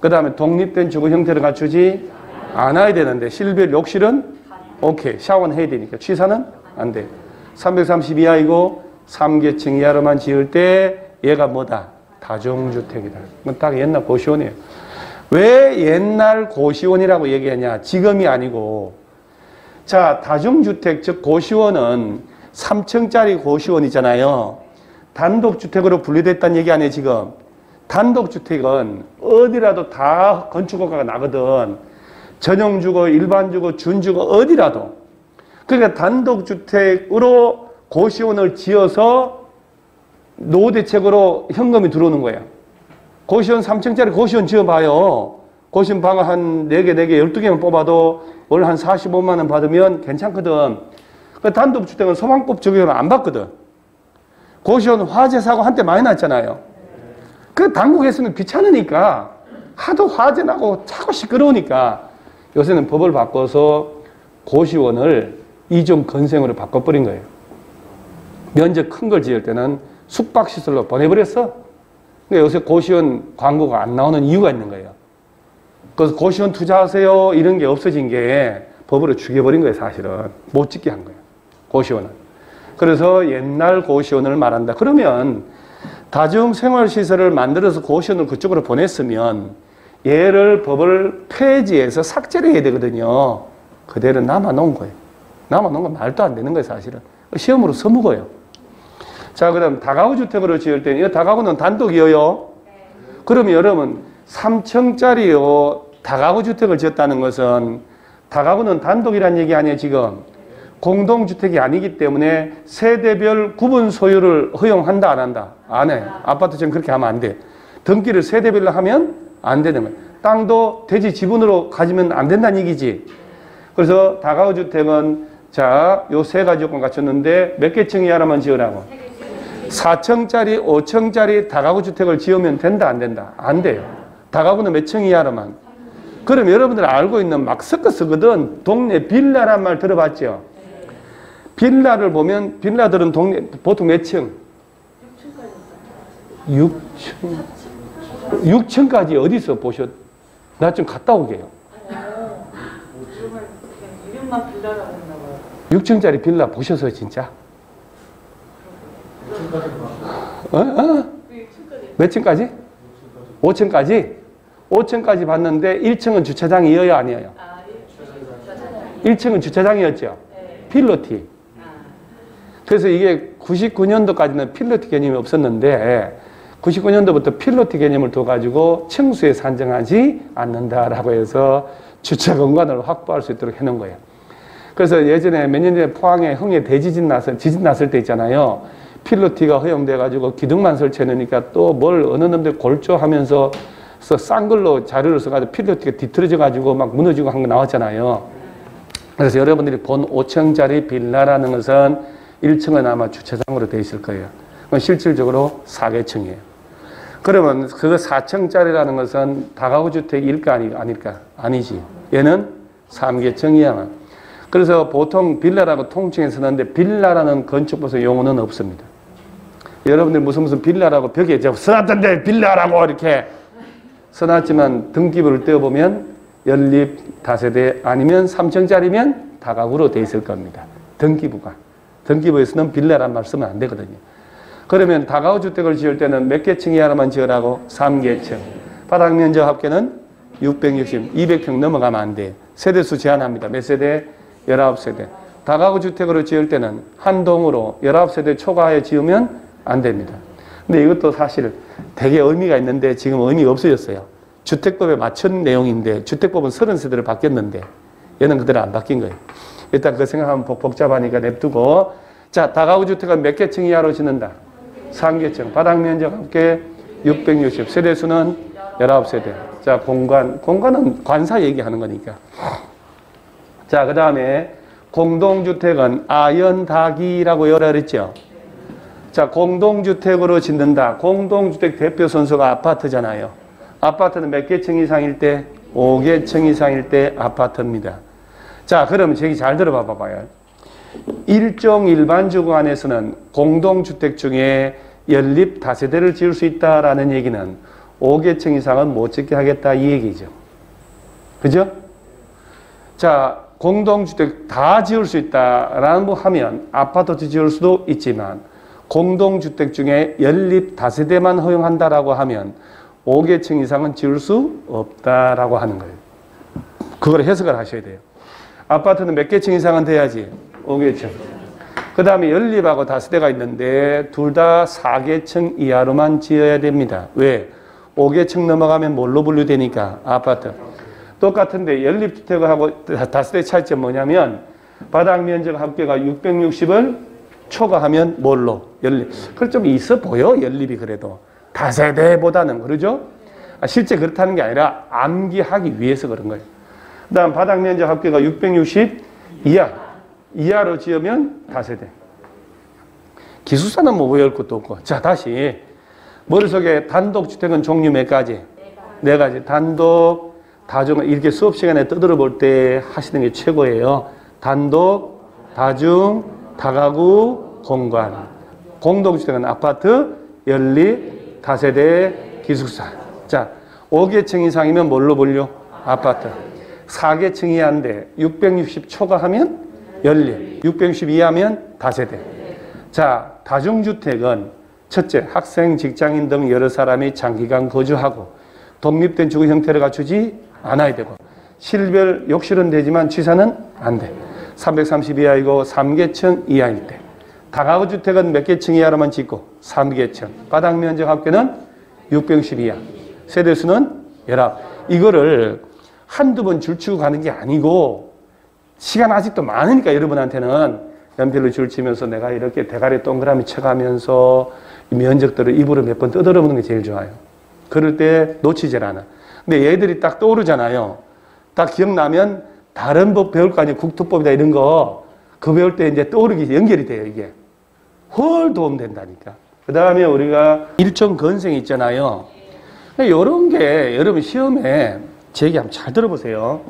그 다음에 독립된 주거 형태를 갖추지 않아야 되는데 실별 욕실은 오케이. 샤워는 해야 되니까. 취사는 안 돼. 330 이하이고 3계층 이하로만 지을 때 얘가 뭐다? 다중주택이다. 이건 딱 옛날 고시원이에요. 왜 옛날 고시원이라고 얘기하냐? 지금이 아니고. 자, 다중주택, 즉 고시원은 3층짜리 고시원이잖아요. 단독주택으로 분리됐다는 얘기 아니에요, 지금. 단독주택은 어디라도 다 건축허가가 나거든. 전용주거, 일반주거, 준주거 어디라도. 그러니까 단독주택으로 고시원을 지어서 노후대책으로 현금이 들어오는 거예요. 고시원 3층짜리 고시원 지어봐요. 고시원 방 한 4개, 12개만 뽑아도 월 한 45만 원 받으면 괜찮거든. 그 단독주택은 소방법 적용을 안 받거든. 고시원 화재 사고 한때 많이 났잖아요. 그 당국에서는 귀찮으니까, 하도 화재 나고 자꾸 시끄러우니까 요새는 법을 바꿔서 고시원을 이종 건생으로 바꿔버린 거예요. 면적 큰 걸 지을 때는 숙박시설로 보내버렸어. 그러니까 요새 고시원 광고가 안 나오는 이유가 있는 거예요. 그래서 고시원 투자하세요 이런 게 없어진 게 법으로 죽여버린 거예요. 사실은 못 짓게 한 거예요. 고시원은. 그래서 옛날 고시원을 말한다. 그러면 다중생활시설을 만들어서 고시원을 그쪽으로 보냈으면 얘를 법을 폐지해서 삭제를 해야 되거든요. 그대로 남아놓은 거예요. 남아놓은 건 말도 안 되는 거예요, 사실은. 시험으로 써먹어요. 자, 그럼 다가구 주택으로 지을 때는, 이 다가구는 단독이에요. 그러면 여러분, 3층짜리요, 다가구 주택을 지었다는 것은, 다가구는 단독이란 얘기 아니에요, 지금. 공동주택이 아니기 때문에 세대별 구분 소유를 허용한다, 안 한다? 안 해. 아파트처럼 그렇게 하면 안 돼. 등기를 세대별로 하면 안 되는 거예요. 땅도 대지 지분으로 가지면 안 된다는 얘기지. 그래서 다가구 주택은 자, 요 세 가지 조건 갖췄는데 몇 개 층 이하로만 지으라고? 4층짜리, 5층짜리 다가구 주택을 지으면 된다, 안 된다? 안 돼요. 다가구는 몇 층 이하로만? 그럼 여러분들 알고 있는 막 섞어 쓰거든. 동네 빌라란 말 들어봤죠? 빌라를 보면 빌라들은 동네 보통 몇 층? 6층. 6층까지 어디서 보셨? 나 좀 갔다 오게요. 이름만 빌라라고 했나 봐요. 6층짜리 빌라 보셔서 진짜? 몇 층까지? 5층까지? 5층까지 봤는데 1층은 주차장이어요, 아니에요? 1층은 주차장이었죠? 필로티. 그래서 이게 99년도까지는 필로티 개념이 없었는데 99년도부터 필로티 개념을 둬가지고 층수에 산정하지 않는다라고 해서 주차 공간을 확보할 수 있도록 해놓은 거예요. 그래서 예전에 몇 년 전에 포항에 흥에 대지진 지진 났을 때 있잖아요. 필로티가 허용돼가지고 기둥만 설치해놓으니까 또 뭘 어느 놈들 골조하면서 싼 걸로 자료를 써가지고 필로티가 뒤틀어져가지고 막 무너지고 한 거 나왔잖아요. 그래서 여러분들이 본 5층짜리 빌라라는 것은 1층은 아마 주차장으로 되어 있을 거예요. 그건 실질적으로 4개층이에요. 그러면 그 4층짜리라는 것은 다가구 주택일까 아닐까? 아니지. 얘는 3개층이야. 그래서 보통 빌라라고 통칭해 쓰는데 빌라라는 건축법상 용어는 없습니다. 여러분들 무슨 빌라라고 벽에 써놨던데 빌라라고 이렇게 써놨지만 등기부를 떼어보면 연립 다세대 아니면 3층짜리면 다가구로 돼 있을 겁니다. 등기부가. 등기부에서는 빌라란 말 쓰면 안 되거든요. 그러면 다가구 주택을 지을 때는 몇 개 층 이하로만 지으라고? 3개층. 바닥 면적 합계는 660, 200평 넘어가면 안 돼. 세대수 제한합니다. 몇 세대? 19세대. 다가구 주택으로 지을 때는 한 동으로 19세대 초과하에 지으면 안 됩니다. 근데 이것도 사실 되게 의미가 있는데 지금 의미가 없어졌어요. 주택법에 맞춘 내용인데 주택법은 30세대로 바뀌었는데 얘는 그대로 안 바뀐 거예요. 일단 그 생각하면 복잡하니까 냅두고 자, 다가구 주택은 몇 개 층 이하로 짓는다? 3개층. 바닥 면적 합계 660. 세대수는 19세대. 자, 공간은 관사 얘기하는 거니까. 자, 그 다음에 공동주택은 아연다기라고 열어 그랬죠? 자, 공동주택으로 짓는다. 공동주택 대표 선수가 아파트잖아요. 아파트는 몇 개 층 이상일 때? 5개 층 이상일 때 아파트입니다. 자, 그럼 저기 잘 들어봐 봐봐요. 일종 일반 주거안에서는 공동주택 중에 연립 다세대를 지을 수 있다라는 얘기는 5개 층 이상은 못 짓게 하겠다 이 얘기죠. 그죠? 자, 공동주택 다 지을 수 있다라는 거 하면 아파트도 지을 수도 있지만 공동주택 중에 연립 다세대만 허용한다라고 하면 5개 층 이상은 지을 수 없다라고 하는 거예요. 그걸 해석을 하셔야 돼요. 아파트는 몇 개 층 이상은 돼야지? 5개 층. 그 다음에 연립하고 다세대가 있는데 둘 다 4개 층 이하로만 지어야 됩니다. 왜? 5개 층 넘어가면 뭘로 분류되니까? 아파트. 똑같은데 연립주택하고 다세대 차이점 뭐냐면 바닥 면적 합계가 660을 초과하면 뭘로? 연립. 그걸 좀 있어 보여, 연립이 그래도. 다세대보다는, 그러죠? 실제 그렇다는 게 아니라 암기하기 위해서 그런 거예요. 그 다음 바닥 면적 합계가 660 이하로 지으면 다세대. 기숙사는 뭐 외울 것도 없고. 자, 다시. 머릿속에 단독주택은 종류 몇 가지? 네 가지. 단독, 다중, 이렇게 수업 시간에 떠들어 볼 때 하시는 게 최고예요. 단독, 다중, 다가구, 공간. 공동주택은 아파트, 연립, 다세대, 기숙사. 자, 5개 층 이상이면 뭘로 분류? 아파트. 4개 층 이하인데 660 초과하면 연립, 660 이하면 다세대. 자, 다중주택은 첫째, 학생, 직장인 등 여러 사람이 장기간 거주하고 독립된 주거 형태를 갖추지 않아야 되고 실별 욕실은 되지만 취사는 안 돼. 330 이하이고 3계층 이하일 때. 다가구 주택은 몇 개층 이하로만 짓고 3계층. 바닥 면적 합계는 610 이하. 세대수는 19. 이거를 한두 번 줄치고 가는 게 아니고 시간 아직도 많으니까 여러분한테는 연필로 줄치면서 내가 이렇게 대가리 동그라미 쳐가면서 면적들을 입으로 몇 번 뜯어러 보는 게 제일 좋아요. 그럴 때 놓치질 않아. 근데 얘들이 딱 떠오르잖아요. 딱 기억나면 다른 법 배울 거 아니에요. 국토법이다 이런 거. 그 배울 때 이제 떠오르기 연결이 돼요, 이게. 훨 도움된다니까. 그 다음에 우리가 일정 건생이 있잖아요. 이런 게 여러분 시험에 제 얘기 한번 잘 들어보세요.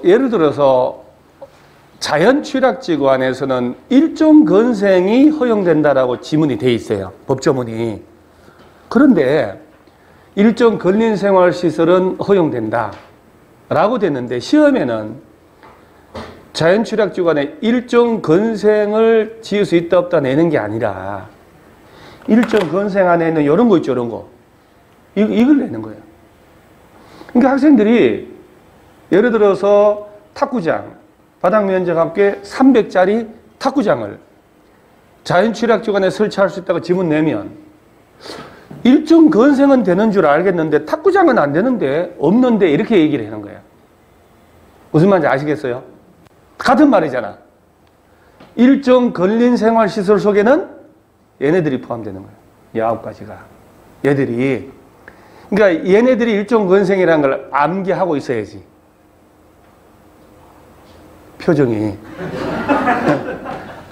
예를 들어서 자연취락지구 안에서는 일종 건생이 허용된다라고 지문이 돼 있어요. 법조문이. 그런데 일종 근린생활시설은 허용된다 라고 됐는데 시험에는 자연취락지구 안에 일종 건생을 지을 수 있다 없다 내는 게 아니라 일종 건생 안에 있는 이런 거 있죠. 이런 거. 이걸 내는 거예요. 그러니까 학생들이 예를 들어서 탁구장 바닥 면적 합계 300짜리 탁구장을 자연취락지구 안에 설치할 수 있다고 지문 내면 일종 건생은 되는 줄 알겠는데 탁구장은 안 되는데 없는데 이렇게 얘기를 하는 거예요. 무슨 말인지 아시겠어요? 같은 말이잖아. 일종 근린생활시설 속에는 얘네들이 포함되는 거예요. 9가지가. 얘들이. 그러니까 얘네들이 일종 건생이라는 걸 암기하고 있어야지. 표정이.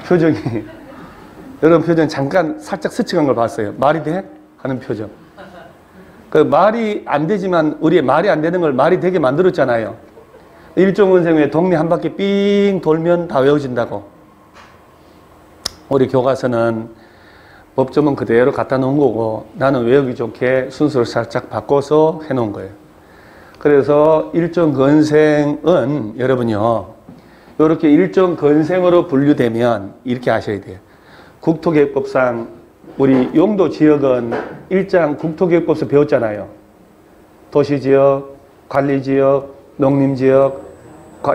표정이. 여러분 표정 잠깐 살짝 스치간 걸 봤어요. 말이 돼? 하는 표정. 그 말이 안 되지만 우리 말이 안 되는 걸 말이 되게 만들었잖아요. 일종 건생 외에 동네 한 바퀴 삥 돌면 다 외워진다고. 우리 교과서는 법조문 그대로 갖다 놓은 거고 나는 외우기 좋게 순서를 살짝 바꿔서 해놓은 거예요. 그래서 일종 건생은 여러분요. 이렇게 일종 건생으로 분류되면 이렇게 아셔야 돼요. 국토계획법상 우리 용도 지역은 일장 국토계획법에서 배웠잖아요. 도시지역, 관리지역, 농림지역,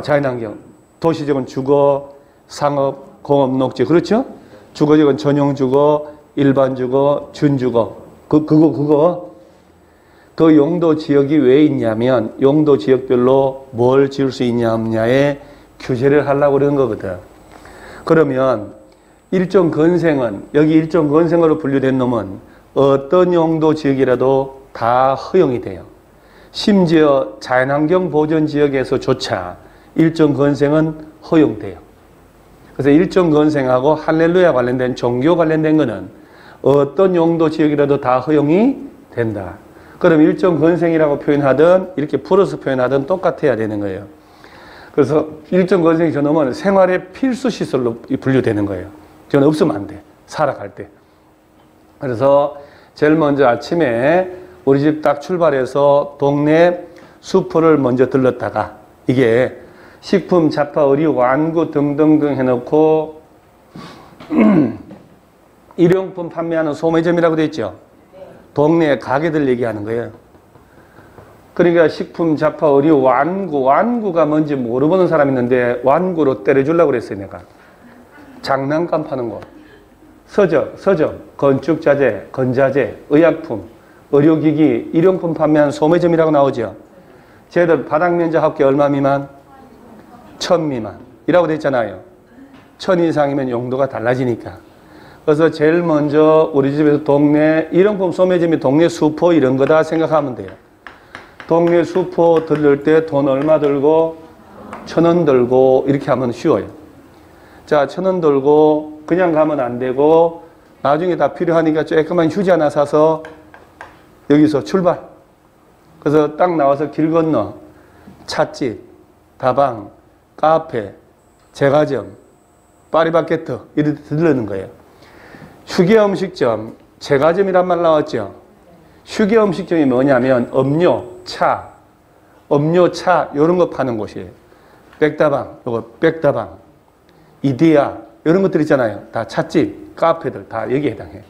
자연환경. 도시지역은 주거, 상업, 공업, 녹지. 그렇죠? 주거지역은 전용주거, 일반주거, 준주거. 그거. 그 용도 지역이 왜 있냐면 용도 지역별로 뭘 지을 수 있냐 없냐에 규제를 하려고 그러는 거거든. 그러면 일종 건생은 여기 일종 건생으로 분류된 놈은 어떤 용도 지역이라도 다 허용이 돼요. 심지어 자연환경 보전 지역에서조차 일종 건생은 허용돼요. 그래서 일종 건생하고 할렐루야 관련된 종교 관련된 거는 어떤 용도 지역이라도 다 허용이 된다. 그럼 일종 건생이라고 표현하든 이렇게 풀어서 표현하든 똑같아야 되는 거예요. 그래서 일종 건생이 저놈은 생활의 필수 시설로 분류되는 거예요. 저는 없으면 안 돼. 살아갈 때. 그래서 제일 먼저 아침에 우리 집 딱 출발해서 동네 슈퍼를 먼저 들렀다가 이게 식품, 잡화, 의류, 완구 등등등 해놓고 일용품 판매하는 소매점이라고 돼 있죠. 동네 가게들 얘기하는 거예요. 그러니까 식품, 잡화, 의류, 완구가 뭔지 모르는 사람이 있는데 완구로 때려주려고 그랬어요, 내가. 장난감 파는 거. 서점, 건축자재, 건자재, 의약품, 의료기기, 일용품 판매하는 소매점이라고 나오죠. 쟤들 바닥 면적 합계 얼마 미만? 1000 미만. 이라고 돼 있잖아요. 1000 이상이면 용도가 달라지니까. 그래서 제일 먼저 우리 집에서 동네 일용품 소매점이 동네 슈퍼 이런 거다 생각하면 돼요. 동네 슈퍼 들릴 때 돈 얼마 들고 1000원 들고 이렇게 하면 쉬워요. 자, 1000원 들고 그냥 가면 안 되고 나중에 다 필요하니까 조그만 휴지 하나 사서 여기서 출발. 그래서 딱 나와서 길 건너 찻집, 다방, 카페, 제과점, 파리바게트 이렇게 들르는 거예요. 휴게음식점, 제과점이란 말 나왔죠. 휴게음식점이 뭐냐면 음료, 차 이런 거 파는 곳이에요. 백다방, 요거 백다방, 이디야 이런 것들 있잖아요. 다 찻집, 카페들 다 여기에 해당해요.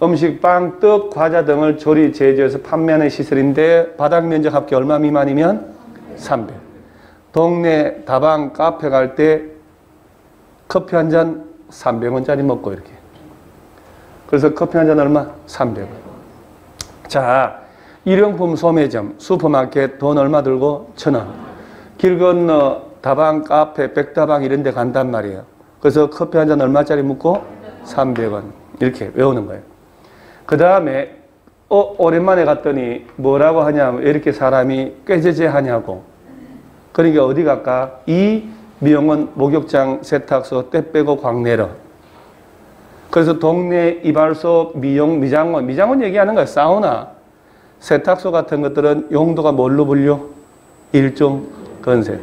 음식, 빵, 떡, 과자 등을 조리, 제조해서 판매하는 시설인데 바닥 면적 합계 얼마 미만이면 300. 동네 다방, 카페 갈 때 커피 한 잔 300원짜리 먹고 이렇게. 그래서 커피 한 잔 얼마? 300원. 자, 일용품 소매점, 슈퍼마켓 돈 얼마 들고? 1,000원. 길 건너 다방, 카페, 백다방 이런 데 간단 말이에요. 그래서 커피 한 잔 얼마짜리 묻고? 300원. 이렇게 외우는 거예요. 그 다음에 오랜만에 갔더니 뭐라고 하냐면 왜 이렇게 사람이 꾀죄죄 하냐고. 그러니까 어디 갈까? 이 미용원, 목욕장, 세탁소, 때 빼고 광내러. 그래서 동네 이발소, 미장원 얘기하는 거야. 사우나, 세탁소 같은 것들은 용도가 뭘로 불려? 일종 건생.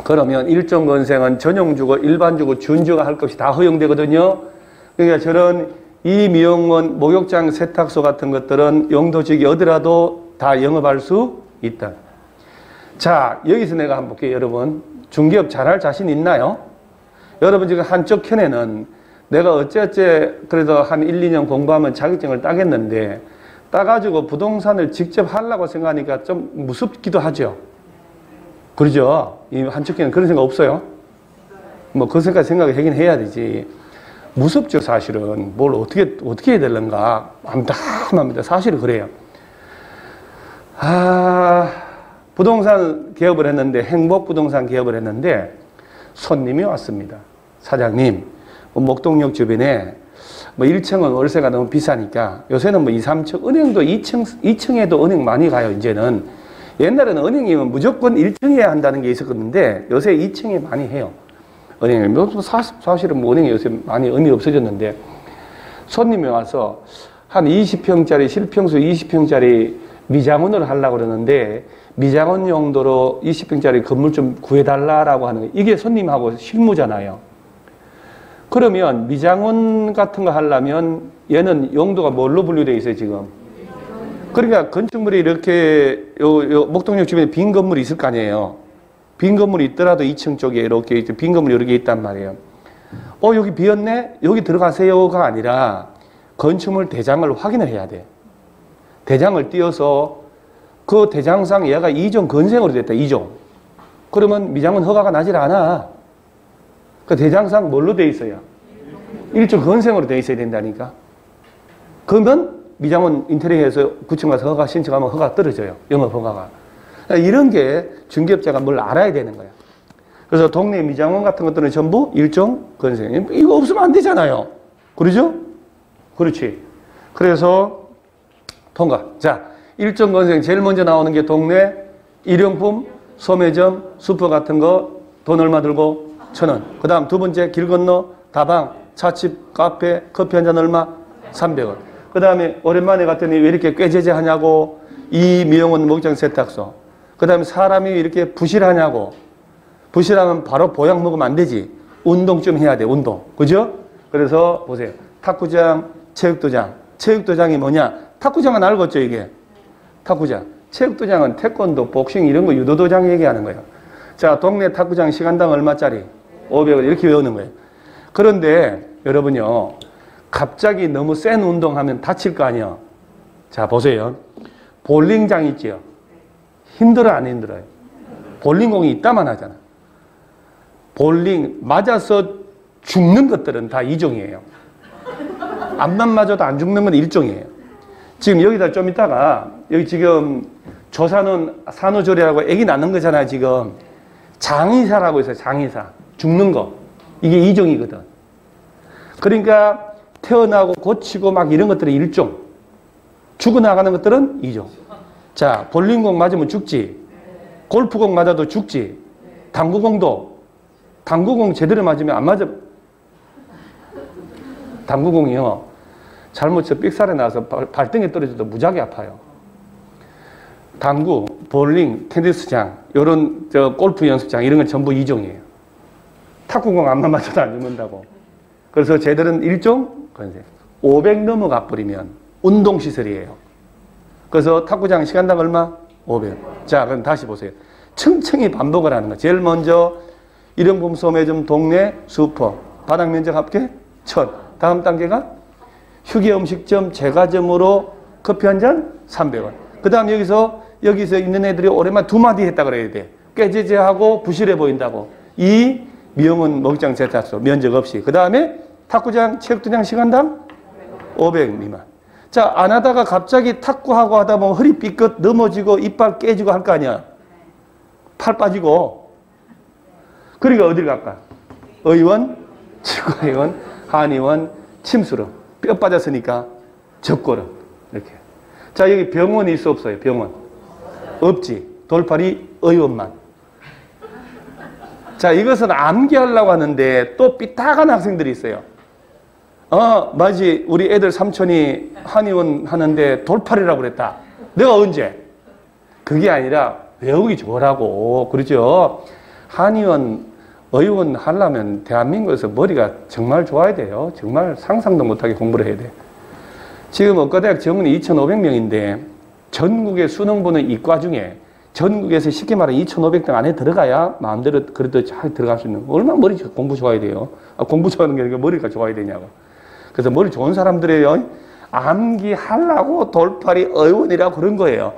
그러면 일종 건생은 전용주고 일반주고 준주가 할 것이 다 허용되거든요. 그러니까 저런 이 미용원, 목욕장, 세탁소 같은 것들은 용도직이 어디라도 다 영업할 수 있다. 자, 여기서 내가 한번 볼게요. 여러분, 중개업 잘할 자신 있나요? 여러분 지금 한쪽 편에는 내가 어째 그래도 한 1, 2년 공부하면 자격증을 따겠는데 따가지고 부동산을 직접 하려고 생각하니까 좀 무섭기도 하죠. 그러죠? 이 한쪽 편에는 그런 생각 없어요? 뭐 그 생각하긴 해야 되지. 무섭죠, 사실은. 뭘 어떻게 해야 되는가. 암담합니다. 사실은 그래요. 부동산 개업을 했는데, 행복부동산 개업을 했는데, 손님이 왔습니다. 사장님, 목동역 주변에 1층은 월세가 너무 비싸니까, 요새는 2, 3층, 은행도 2층에도 은행 많이 가요, 이제는. 옛날에는 은행이면 무조건 1층에 해야 한다는 게 있었는데, 요새 2층에 많이 해요. 은행에. 사실은 은행이 요새 많이 의미 없어졌는데, 손님이 와서 한 20평짜리, 실평수 20평짜리 미장원을 하려고 그러는데, 미장원 용도로 20평짜리 건물 좀 구해달라고 하는 거예요. 이게 손님하고 실무잖아요. 그러면 미장원 같은 거 하려면 얘는 용도가 뭘로 분류되어 있어요, 지금? 그러니까 건축물이 이렇게 목동역 주변에 빈 건물이 있을 거 아니에요. 빈 건물이 있더라도 2층 쪽에 이렇게 빈 건물이 여러 개 있단 말이에요. 여기 비었네? 여기 들어가세요가 아니라 건축물 대장을 확인을 해야 돼. 대장을 띄어서 그 대장상 얘가 2종 건생으로 됐다. 2종. 그러면 미장원 허가가 나질 않아. 그 대장상 뭘로 돼 있어요? 1종 건생으로 돼 있어야 된다니까. 그러면 미장원 인테리어에서 구청 가서 허가 신청하면 허가 떨어져요. 영업 허가가. 이런 게 중개업자가 뭘 알아야 되는 거야. 그래서 동네 미장원 같은 것들은 전부 1종 건생. 이거 없으면 안 되잖아요. 그러죠? 그렇지. 그래서 통과. 자, 1종 건생 제일 먼저 나오는 게 동네 일용품, 소매점, 슈퍼 같은 거 돈 얼마 들고? 1,000원. 그 다음 두 번째 길 건너 다방, 차집, 카페, 커피 한 잔 얼마? 300원. 그 다음에 오랜만에 갔더니 왜 이렇게 꾀죄죄 하냐고. 이 미용원 목장 세탁소. 그 다음에 사람이 이렇게 부실하냐고. 부실하면 바로 보약 먹으면 안 되지. 운동 좀 해야 돼, 운동. 그죠? 그래서 보세요. 탁구장, 체육도장. 체육도장이 뭐냐? 탁구장은 알겠죠, 이게? 탁구장. 체육도장은 태권도, 복싱 이런 거 유도도장 얘기하는 거예요. 자, 동네 탁구장 시간당 얼마짜리? 500원 이렇게 외우는 거예요. 그런데 여러분요. 갑자기 너무 센 운동하면 다칠 거 아니에요. 자, 보세요. 볼링장 있죠? 힘들어 안 힘들어요? 볼링공이 있다만 하잖아. 볼링 맞아서 죽는 것들은 다 2종이에요. 암만 맞아도 안 죽는 건 1종이에요. 지금 여기다 좀 있다가 여기 지금 조산원 산후조리라고 애기 낳는 거잖아요. 지금 장의사라고 있어요. 장의사. 죽는 거. 이게 2종이거든. 그러니까 태어나고 고치고 막 이런 것들은 1종. 죽어나가는 것들은 2종. 자, 볼링공 맞으면 죽지. 골프공 맞아도 죽지. 당구공도. 당구공 제대로 맞으면 안 맞아. 당구공이요. 잘못 저 삑살에 나서 발등에 떨어져도 무지하게 아파요. 당구, 볼링, 테니스장, 요런 골프 연습장 이런 건 전부 2종이에요. 탁구공 안만 맞아도 안 죽는다고. 그래서 쟤들은 1종 건생. 500 넘어가 버리면 운동시설이에요. 그래서 탁구장 시간당 얼마? 500. 자, 그럼 다시 보세요. 층층이 반복을 하는 거. 제일 먼저 일용품 소매점 동네 슈퍼. 바닥 면적 합계 1000. 다음 단계가 휴게 음식점 제과점으로 커피 한 잔 300원. 그 다음 여기서 있는 애들이 오랜만에 두 마디 했다 그래야 돼. 깨제제하고 부실해 보인다고. 이 미용은 목욕장 세탁소 면적 없이. 그 다음에 탁구장, 체육도장 시간당 500 미만. 자, 안 하다가 갑자기 탁구하고 하다 보면 허리 삐끗 넘어지고 이빨 깨지고 할 거 아니야. 팔 빠지고. 그러니까 어딜 갈까? 의원, 치과의원, 한의원, 침수로. 뼈 빠졌으니까 적고름. 이렇게. 자, 여기 병원이 있어 없어요? 병원. 없지. 돌팔이 의원만. 자, 이것은 암기하려고 하는데 또 삐딱한 학생들이 있어요. 맞지. 우리 애들 삼촌이 한의원 하는데 돌팔이라고 그랬다. 내가 언제? 그게 아니라 외우기 좋으라고. 그러죠? 한의원, 의원 하려면 대한민국에서 머리가 정말 좋아야 돼요. 정말 상상도 못하게 공부를 해야 돼요. 지금 의과대학 정원이 2,500명인데 전국의 수능 보는 이과 중에 전국에서 쉽게 말하면 2,500등 안에 들어가야 마음대로 그래도 잘 들어갈 수 있는. 얼마나 머리 공부 좋아야 돼요. 공부 좋아하는 게 아니라 머리가 좋아야 되냐고. 그래서 머리 좋은 사람들이에요. 암기하려고 돌팔이 의원이라고 그런 거예요.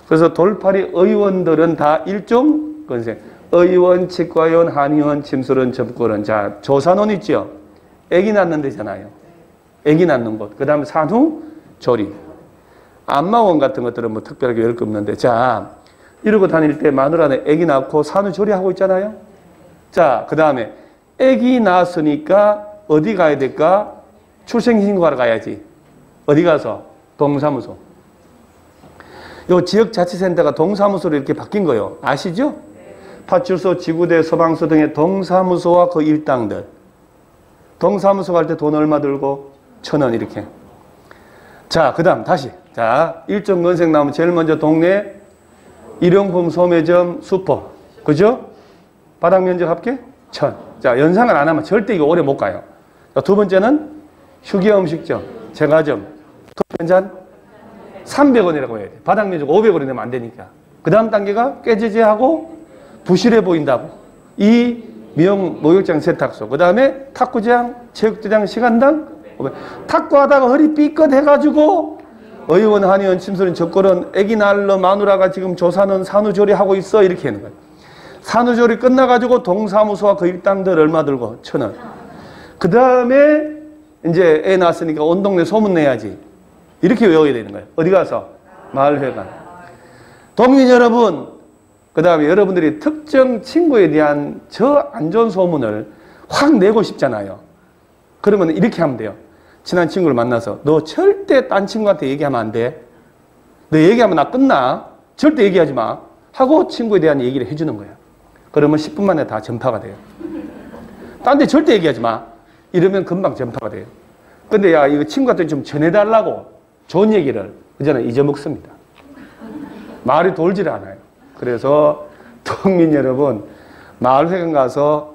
그래서 돌팔이 의원들은 다 일종 건생. 의원, 치과의원, 한의원, 침술원, 점골원. 자, 조산원 있죠? 애기 낳는 데잖아요. 애기 낳는 곳. 그 다음에 산후, 조리. 안마원 같은 것들은 뭐 특별하게 외울 거 없는데. 자, 이러고 다닐 때 마누라는 애기 낳고 산후 조리하고 있잖아요. 자, 그 다음에 애기 낳았으니까 어디 가야 될까? 출생신고하러 가야지. 어디 가서? 동사무소. 요 지역자치센터가 동사무소로 이렇게 바뀐 거예요. 아시죠? 파출소, 지구대, 소방서 등의 동사무소와 그 일당들. 동사무소 갈 때 돈 얼마 들고? 1,000원 이렇게. 자, 그 다음 다시. 자, 일정 건색 나오면 제일 먼저 동네 일용품 소매점 슈퍼. 그죠? 바닥 면적 합계 1,000. 자, 연상을 안 하면 절대 이거 오래 못 가요. 자, 두 번째는 휴게 음식점, 제과점, 커피 한 잔 300원이라고 해야 돼. 바닥 면적 500원이 되면 안 되니까. 그 다음 단계가 깨지지하고 부실해 보인다고. 이 미용 목욕장 세탁소. 그 다음에 탁구장, 체육도장 시간당 500. 탁구하다가 허리 삐끗 해가지고 의원, 한의원, 침술원, 적골원, 애기 낳으러 마누라가 지금 조사는 산후조리 하고 있어. 이렇게 하는 거예요. 산후조리 끝나가지고 동사무소와 그 일당들 얼마 들고? 1,000원. 그 다음에 이제 애 낳았으니까 온 동네 소문내야지. 이렇게 외워야 되는 거예요. 어디 가서? 마을회관. 동민 여러분, 그 다음에 여러분들이 특정 친구에 대한 저 안 좋은 소문을 확 내고 싶잖아요. 그러면 이렇게 하면 돼요. 친한 친구를 만나서 너 절대 딴 친구한테 얘기하면 안 돼. 너 얘기하면 나 끝나. 절대 얘기하지 마. 하고 친구에 대한 얘기를 해주는 거예요. 그러면 10분 만에 다 전파가 돼요. 딴 데 절대 얘기하지 마. 이러면 금방 전파가 돼요. 근데 야, 이거 친구한테 좀 전해달라고 좋은 얘기를 그저는 잊어먹습니다. 말이 돌질 않아요. 그래서 동민 여러분, 마을회관 가서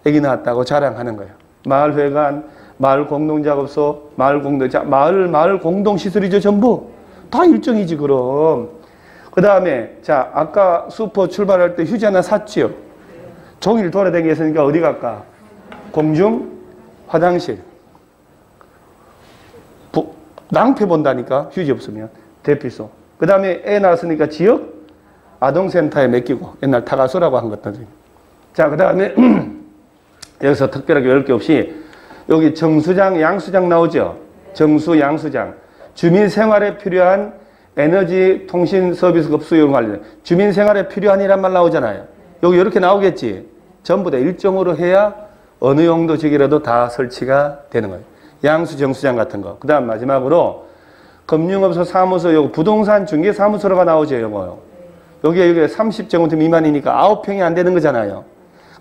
애기 낳았다고 자랑하는 거예요. 마을회관, 마을 공동작업소, 마을 공동시설이죠, 전부. 다 일정이지, 그럼. 그 다음에, 자, 아까 슈퍼 출발할 때 휴지 하나 샀지요? 종일 돌아다니겠으니까 어디 갈까? 공중, 화장실. 낭패 본다니까, 휴지 없으면. 대피소. 그 다음에 애 낳았으니까 지역, 아동센터에 맡기고, 옛날 타가소라고 한 것들. 자, 그 다음에, 여기서 특별하게 외울 게 없이, 여기 정수장, 양수장 나오죠? 정수, 양수장. 주민생활에 필요한 에너지 통신 서비스급 수요 관련. 주민생활에 필요한이란 말 나오잖아요. 여기 이렇게 나오겠지? 전부 다 일정으로 해야 어느 용도직이라도 다 설치가 되는 거예요. 양수, 정수장 같은 거. 그 다음 마지막으로 금융업소 사무소, 요거 부동산 중개사무소가 나오죠, 요거. 여기 30제곱미터 미만이니까 9평이 안 되는 거잖아요.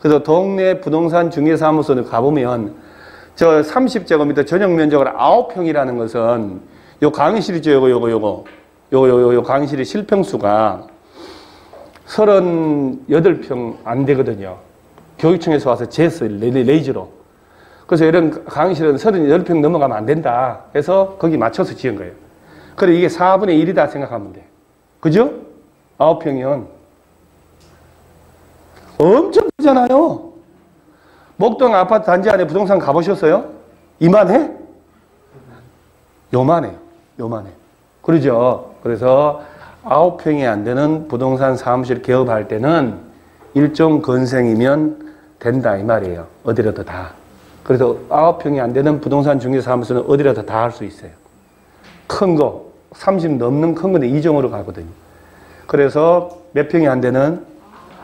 그래서 동네 부동산 중개사무소를 가보면 저 30제곱미터 전용 면적으로 9평이라는 것은 요 강의실이죠, 요거 강의실의 실평수가 38평 안 되거든요. 교육청에서 와서 쟀어요, 레이저로. 그래서 이런 강의실은 38평 넘어가면 안 된다 해서 거기 맞춰서 지은 거예요. 그래, 이게 4분의 1이다 생각하면 돼. 그죠? 9평이면 엄청 크잖아요. 목동 아파트 단지 안에 부동산 가보셨어요? 이만해? 요만해요. 요만해요. 그러죠. 그래서 9평이 안 되는 부동산 사무실 개업할 때는 일종 건생이면 된다 이 말이에요. 어디라도 다. 그래서 9평이 안 되는 부동산 중개사무소는 어디라도 다 할 수 있어요. 큰 거, 30 넘는 큰 거는 2종으로 가거든요. 그래서 몇 평이 안 되는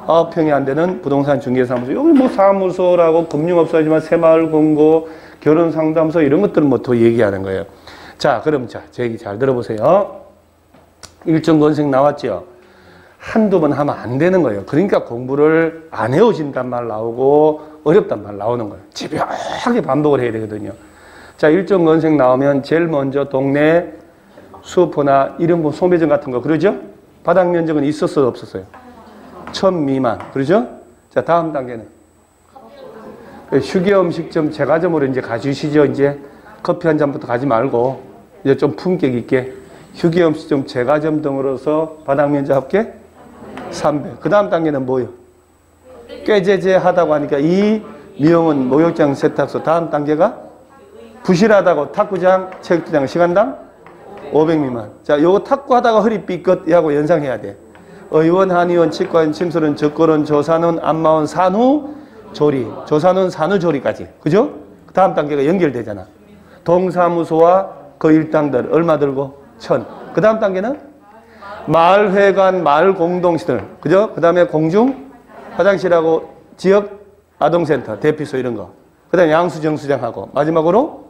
9평이 안 되는 부동산 중개사무소. 여기 뭐 사무소라고 금융업소지만 새마을 공고, 결혼상담소 이런 것들은 뭐 더 얘기하는 거예요. 자, 그럼 제 얘기 잘 들어보세요. 일정 건생 나왔죠? 한두 번 하면 안 되는 거예요. 그러니까 공부를 안 해오신단 말 나오고 어렵단 말 나오는 거예요. 집요하게 반복을 해야 되거든요. 자, 일정 건생 나오면 제일 먼저 동네 수어포나 이런 거 소매점 같은 거 그러죠? 바닥 면적은 있었어요, 없었어요? 1000 미만. 그러죠? 자, 다음 단계는 휴게음식점 제과점으로 이제 가주시죠. 이제 커피 한 잔부터 가지 말고 이제 좀 품격 있게 휴게음식점 제과점 등으로서 바닥 면적 합계 300. 그 다음 단계는 뭐예요? 꾀제제하다고 하니까 이 미용은 목욕장 세탁소. 다음 단계가 부실하다고 탁구장, 체육장 시간당 500 미만. 자, 요거 탁구하다가 허리 삐끗 하고 연상해야 돼. 의원, 한의원, 치과원, 침술원, 적거론, 조산원, 안마원, 산후, 조리. 조산원, 산후, 조리까지. 그죠? 그 다음 단계가 연결되잖아. 동사무소와 그 일당들 얼마 들고? 1000. 그 다음 단계는 마을회관, 마을공동시설. 그죠? 그 다음에 공중 화장실하고 지역 아동센터, 대피소 이런 거. 그 다음에 양수, 정수장하고. 마지막으로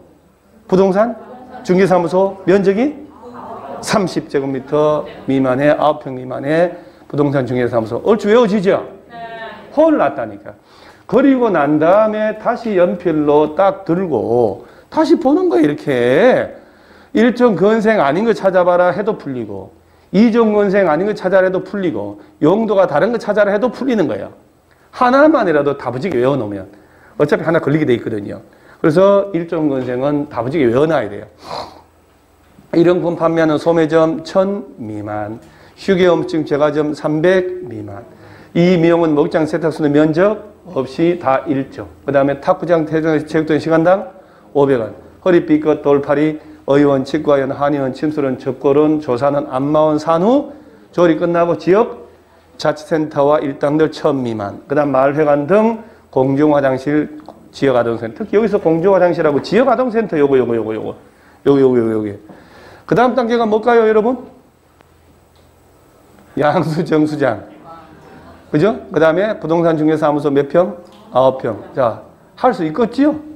부동산, 중개사무소 면적이 30제곱미터 미만의 9평 미만의 부동산 중개사무소. 얼추 외워지죠? 헐 났다니까. 그리고 난 다음에 다시 연필로 딱 들고 다시 보는 거예요. 이렇게. 일종 건생 아닌 거 찾아봐라 해도 풀리고, 이종 건생 아닌 거 찾아라 해도 풀리고, 용도가 다른 거 찾아라 해도 풀리는 거예요. 하나만이라도 다부지게 외워놓으면 어차피 하나 걸리게 돼 있거든요. 그래서 일종 건생은 다부지게 외워놔야 돼요. 일용품 판매하는 소매점 1000 미만, 휴게음식 제과점 300 미만. 이 미용은 목장 세탁소는 면적 없이 다 1조. 그 다음에 탁구장, 체육관 시간당 500원. 허리 삐끗, 돌팔이, 의원, 치과원, 한의원, 침술원, 적고론, 조산원, 안마원, 산후, 조리 끝나고 지역 자치센터와 일당들 1000 미만. 그 다음 마을회관 등 공중화장실, 지역아동센터. 특히 여기서 공중화장실하고 지역아동센터 요거. 그 다음 단계가 뭘까요, 여러분? 양수, 정수장. 그죠? 그 다음에 부동산 중개사무소 몇 평? 9평. 자, 할 수 있겠지요?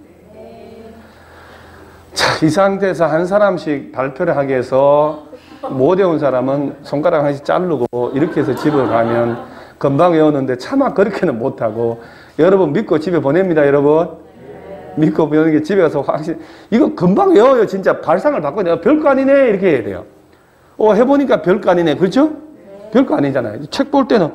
자, 이 상태에서 한 사람씩 발표를 하게 해서 못 외운 사람은 손가락 하나씩 자르고 이렇게 해서 집에 가면 금방 외우는데 차마 그렇게는 못하고 여러분 믿고 집에 보냅니다, 여러분. 믿고 보내는 게 집에 가서 확실히 이거 금방 외워요. 진짜 발상을 바꿔. 내가 별거 아니네 이렇게 해야 돼요. 해보니까 별거 아니네. 그렇죠? 별거 아니잖아요. 책 볼 때는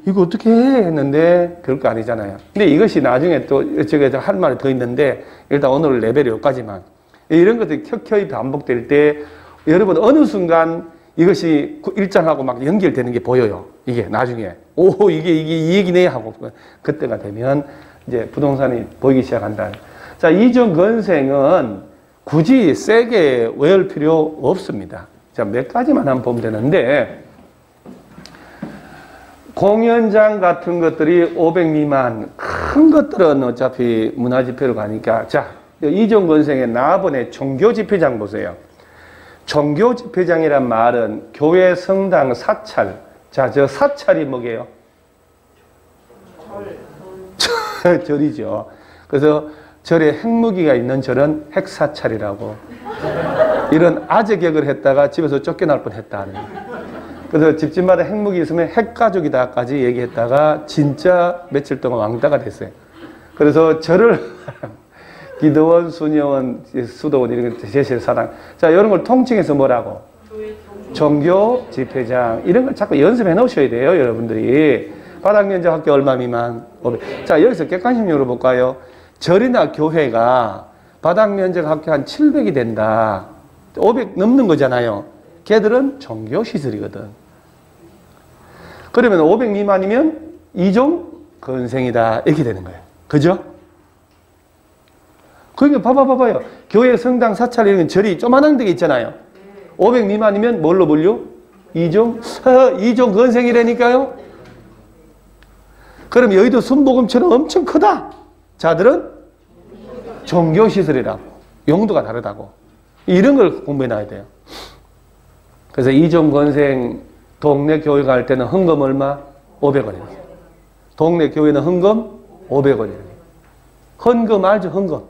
이거 어떻게 해 했는데 별거 아니잖아요. 근데 이것이 나중에 또 제가 할 말이 더 있는데 일단 오늘 레벨이 여기까지만. 이런 것들이 켜켜이 반복될 때 여러분 어느 순간 이것이 일장하고 막 연결되는 게 보여요. 이게 나중에 이게 이 얘기네 하고 그때가 되면 이제 부동산이 보이기 시작한다. 자, 이종 건생은 굳이 세게 외울 필요 없습니다. 자, 몇 가지만 한번 보면 되는데 공연장 같은 것들이 500 미만, 큰 것들은 어차피 문화집회로 가니까. 자, 이종 건생의 나번에 종교집회장 보세요. 종교집회장이란 말은 교회, 성당, 사찰. 자, 저 사찰이 뭐게요? 절이죠. 그래서 절에 핵무기가 있는 절은 핵사찰이라고. 이런 아재격을 했다가 집에서 쫓겨날 뻔했다. 그래서 집집마다 핵무기 있으면 핵가족이다까지 얘기했다가 진짜 며칠 동안 왕따가 됐어요. 그래서 절을 기도원, 수녀원, 수도원 이런 거 제실 사당. 자, 이런 걸 통칭해서 뭐라고? 종교 집회장. 이런 걸 자꾸 연습해 놓으셔야 돼요, 여러분들이. 바닥 면적 합계 얼마 미만? 500. 자, 여기서 객관식 열어볼까요? 절이나 교회가 바닥 면적 합계 한 700이 된다. 500 넘는 거잖아요. 걔들은 종교시설이거든. 그러면 500 미만이면 이종 건생이다. 이렇게 되는 거예요. 그죠? 그러니까 봐봐요. 교회, 성당, 사찰 이런 절이 조만한 데 있잖아요. 500 미만이면 뭘로 불려? 이종 건생이라니까요. 그럼 여의도 순복음처럼 엄청 크다. 자들은 종교시설이라고. 용도가 다르다고. 이런 걸 공부해놔야 돼요. 그래서 이종 건생 동네 교회 갈 때는 헌금 얼마? 500원이에요. 동네 교회는 헌금 500원이에요. 헌금 알죠? 헌금.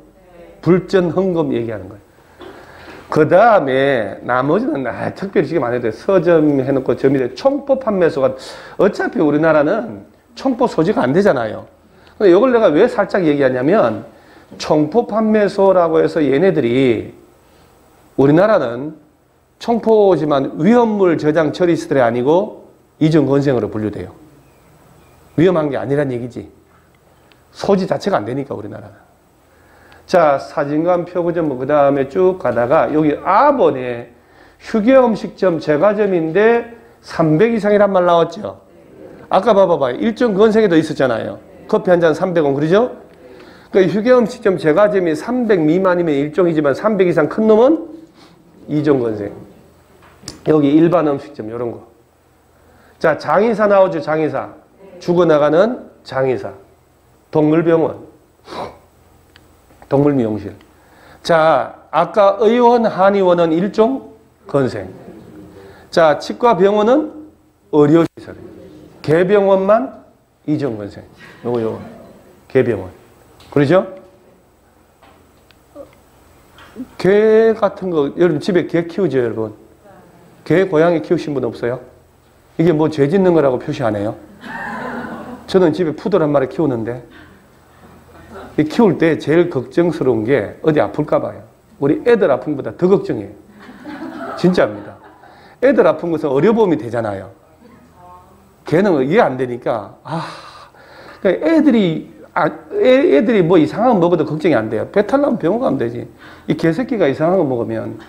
불전 헌금 얘기하는 거예요. 그 다음에 나머지는 특별히 지금 안 해도 돼. 서점 해놓고 점이 총포 판매소가 어차피 우리나라는 총포 소지가 안 되잖아요. 근데 이걸 내가 왜 살짝 얘기하냐면 총포 판매소라고 해서 얘네들이 우리나라는 총포지만 위험물 저장 처리시설이 아니고 이종 건생으로 분류돼요. 위험한 게 아니란 얘기지. 소지 자체가 안 되니까 우리나라는. 자, 사진관, 표구점, 그 다음에 쭉 가다가 여기 아본에 휴게음식점, 제과점인데 300 이상이란 말 나왔죠? 아까 봐봐요. 일종 건생에도 있었잖아요. 커피 한 잔 300원, 그러죠? 그러니까 휴게음식점, 제과점이 300 미만이면 일종이지만 300 이상 큰 놈은 이종 건생. 여기 일반 음식점, 이런 거. 자, 장의사 나오죠, 장의사. 죽어나가는 장의사. 동물병원. 동물미용실. 자, 아까 의원, 한의원은 일종 건생. 자, 치과병원은 의료시설. 개병원만 이종 건생. 요거. 개병원. 그러죠? 개 같은 거, 여러분 집에 개 키우죠, 여러분? 개, 고양이 키우신 분 없어요? 이게 뭐 죄 짓는 거라고 표시 안 해요? 저는 집에 푸들 한 마리 키우는데, 키울 때 제일 걱정스러운 게 어디 아플까 봐요. 우리 애들 아픈 것보다 더 걱정해요. 진짜입니다. 애들 아픈 것은 의료보험이 되잖아요. 걔는 이해 안 되니까, 그러니까 애들이 뭐 이상한 거 먹어도 걱정이 안 돼요. 배탈 나면 병원 가면 되지. 이 개새끼가 이상한 거 먹으면,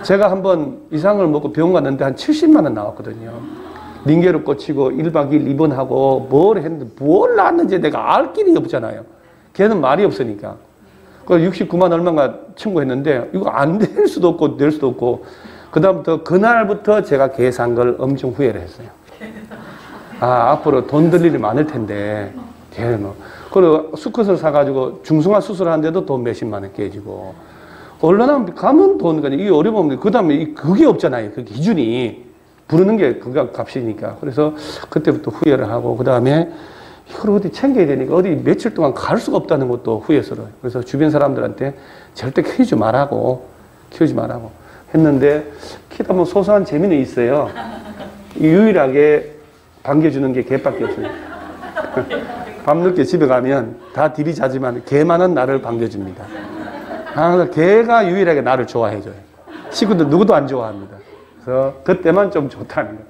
제가 한번 이상한 걸 먹고 병원 갔는데 한 70만 원 나왔거든요. 링게로 꽂히고 1박 2일 입원하고 뭘 했는데 뭘 낳았는지 내가 알 길이 없잖아요. 걔는 말이 없으니까. 그래서 69만 얼마가 청구했는데 이거 안 될 수도 없고 낼 수도 없고 그다음부터 그날부터 제가 개 산 걸 엄청 후회를 했어요. 앞으로 돈 들 일이 많을 텐데 걔는 그리고 수컷을 사가지고 중성화 수술하는데도 돈 몇십만 원 깨지고 얼마나 가면 돈 이 어려우면 그 다음에 그게 없잖아요. 그 기준이 부르는 게 그가 값이니까. 그래서 그때부터 후회를 하고 그 다음에 이걸 어디 챙겨야 되니까 어디 며칠 동안 갈 수가 없다는 것도 후회스러워요. 그래서 주변 사람들한테 절대 키우지 말라고 했는데 키다 보면 소소한 재미는 있어요. 유일하게 반겨주는 게 개밖에 없어요. 밤늦게 집에 가면 다 디비자지만 개만은 나를 반겨줍니다. 항상 개가 유일하게 나를 좋아해줘요. 식구들 누구도 안 좋아합니다. 그래서 그때만 좀 좋다는 거예요.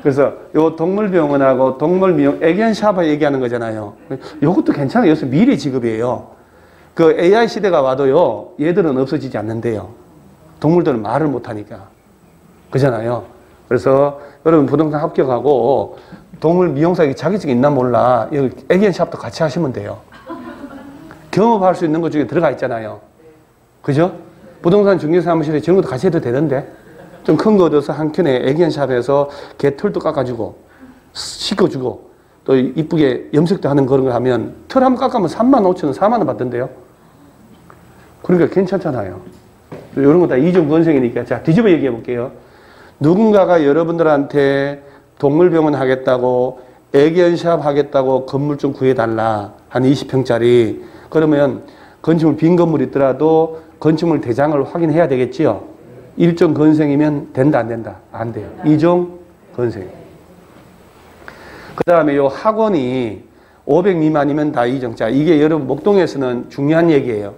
그래서 요 동물병원하고 동물미용, 애견샵을 얘기하는 거잖아요. 요것도 괜찮아요. 요새 미래 직업이에요. 그 AI 시대가 와도요, 얘들은 없어지지 않는데요. 동물들은 말을 못하니까. 그잖아요. 그래서 여러분 부동산 합격하고 동물 미용사에게 자격증이 있나 몰라. 여기 애견샵도 같이 하시면 돼요. 경험할 수 있는 것 중에 들어가 있잖아요. 그죠? 부동산 중개사무실에 저런 것도 같이 해도 되는데. 좀 큰 거 얻어서 한 켠에 애견샵에서 개 털도 깎아주고 씻어주고 또 이쁘게 염색도 하는 그런 걸 하면 털 한번 깎으면 35,000원, 4만원 받던데요. 그러니까 괜찮잖아요. 이런 거 다 이종 건생이니까. 자, 뒤집어 얘기해 볼게요. 누군가가 여러분들한테 동물병원 하겠다고 애견샵 하겠다고 건물 좀 구해달라. 한 20평짜리. 그러면 건축물 빈 건물 있더라도 건축물 대장을 확인해야 되겠지요. 일종 건생이면 된다, 안 된다? 안 돼요. 이종 건생. 그 다음에 요 학원이 500 미만이면 다 이종. 자, 이게 여러분 목동에서는 중요한 얘기예요.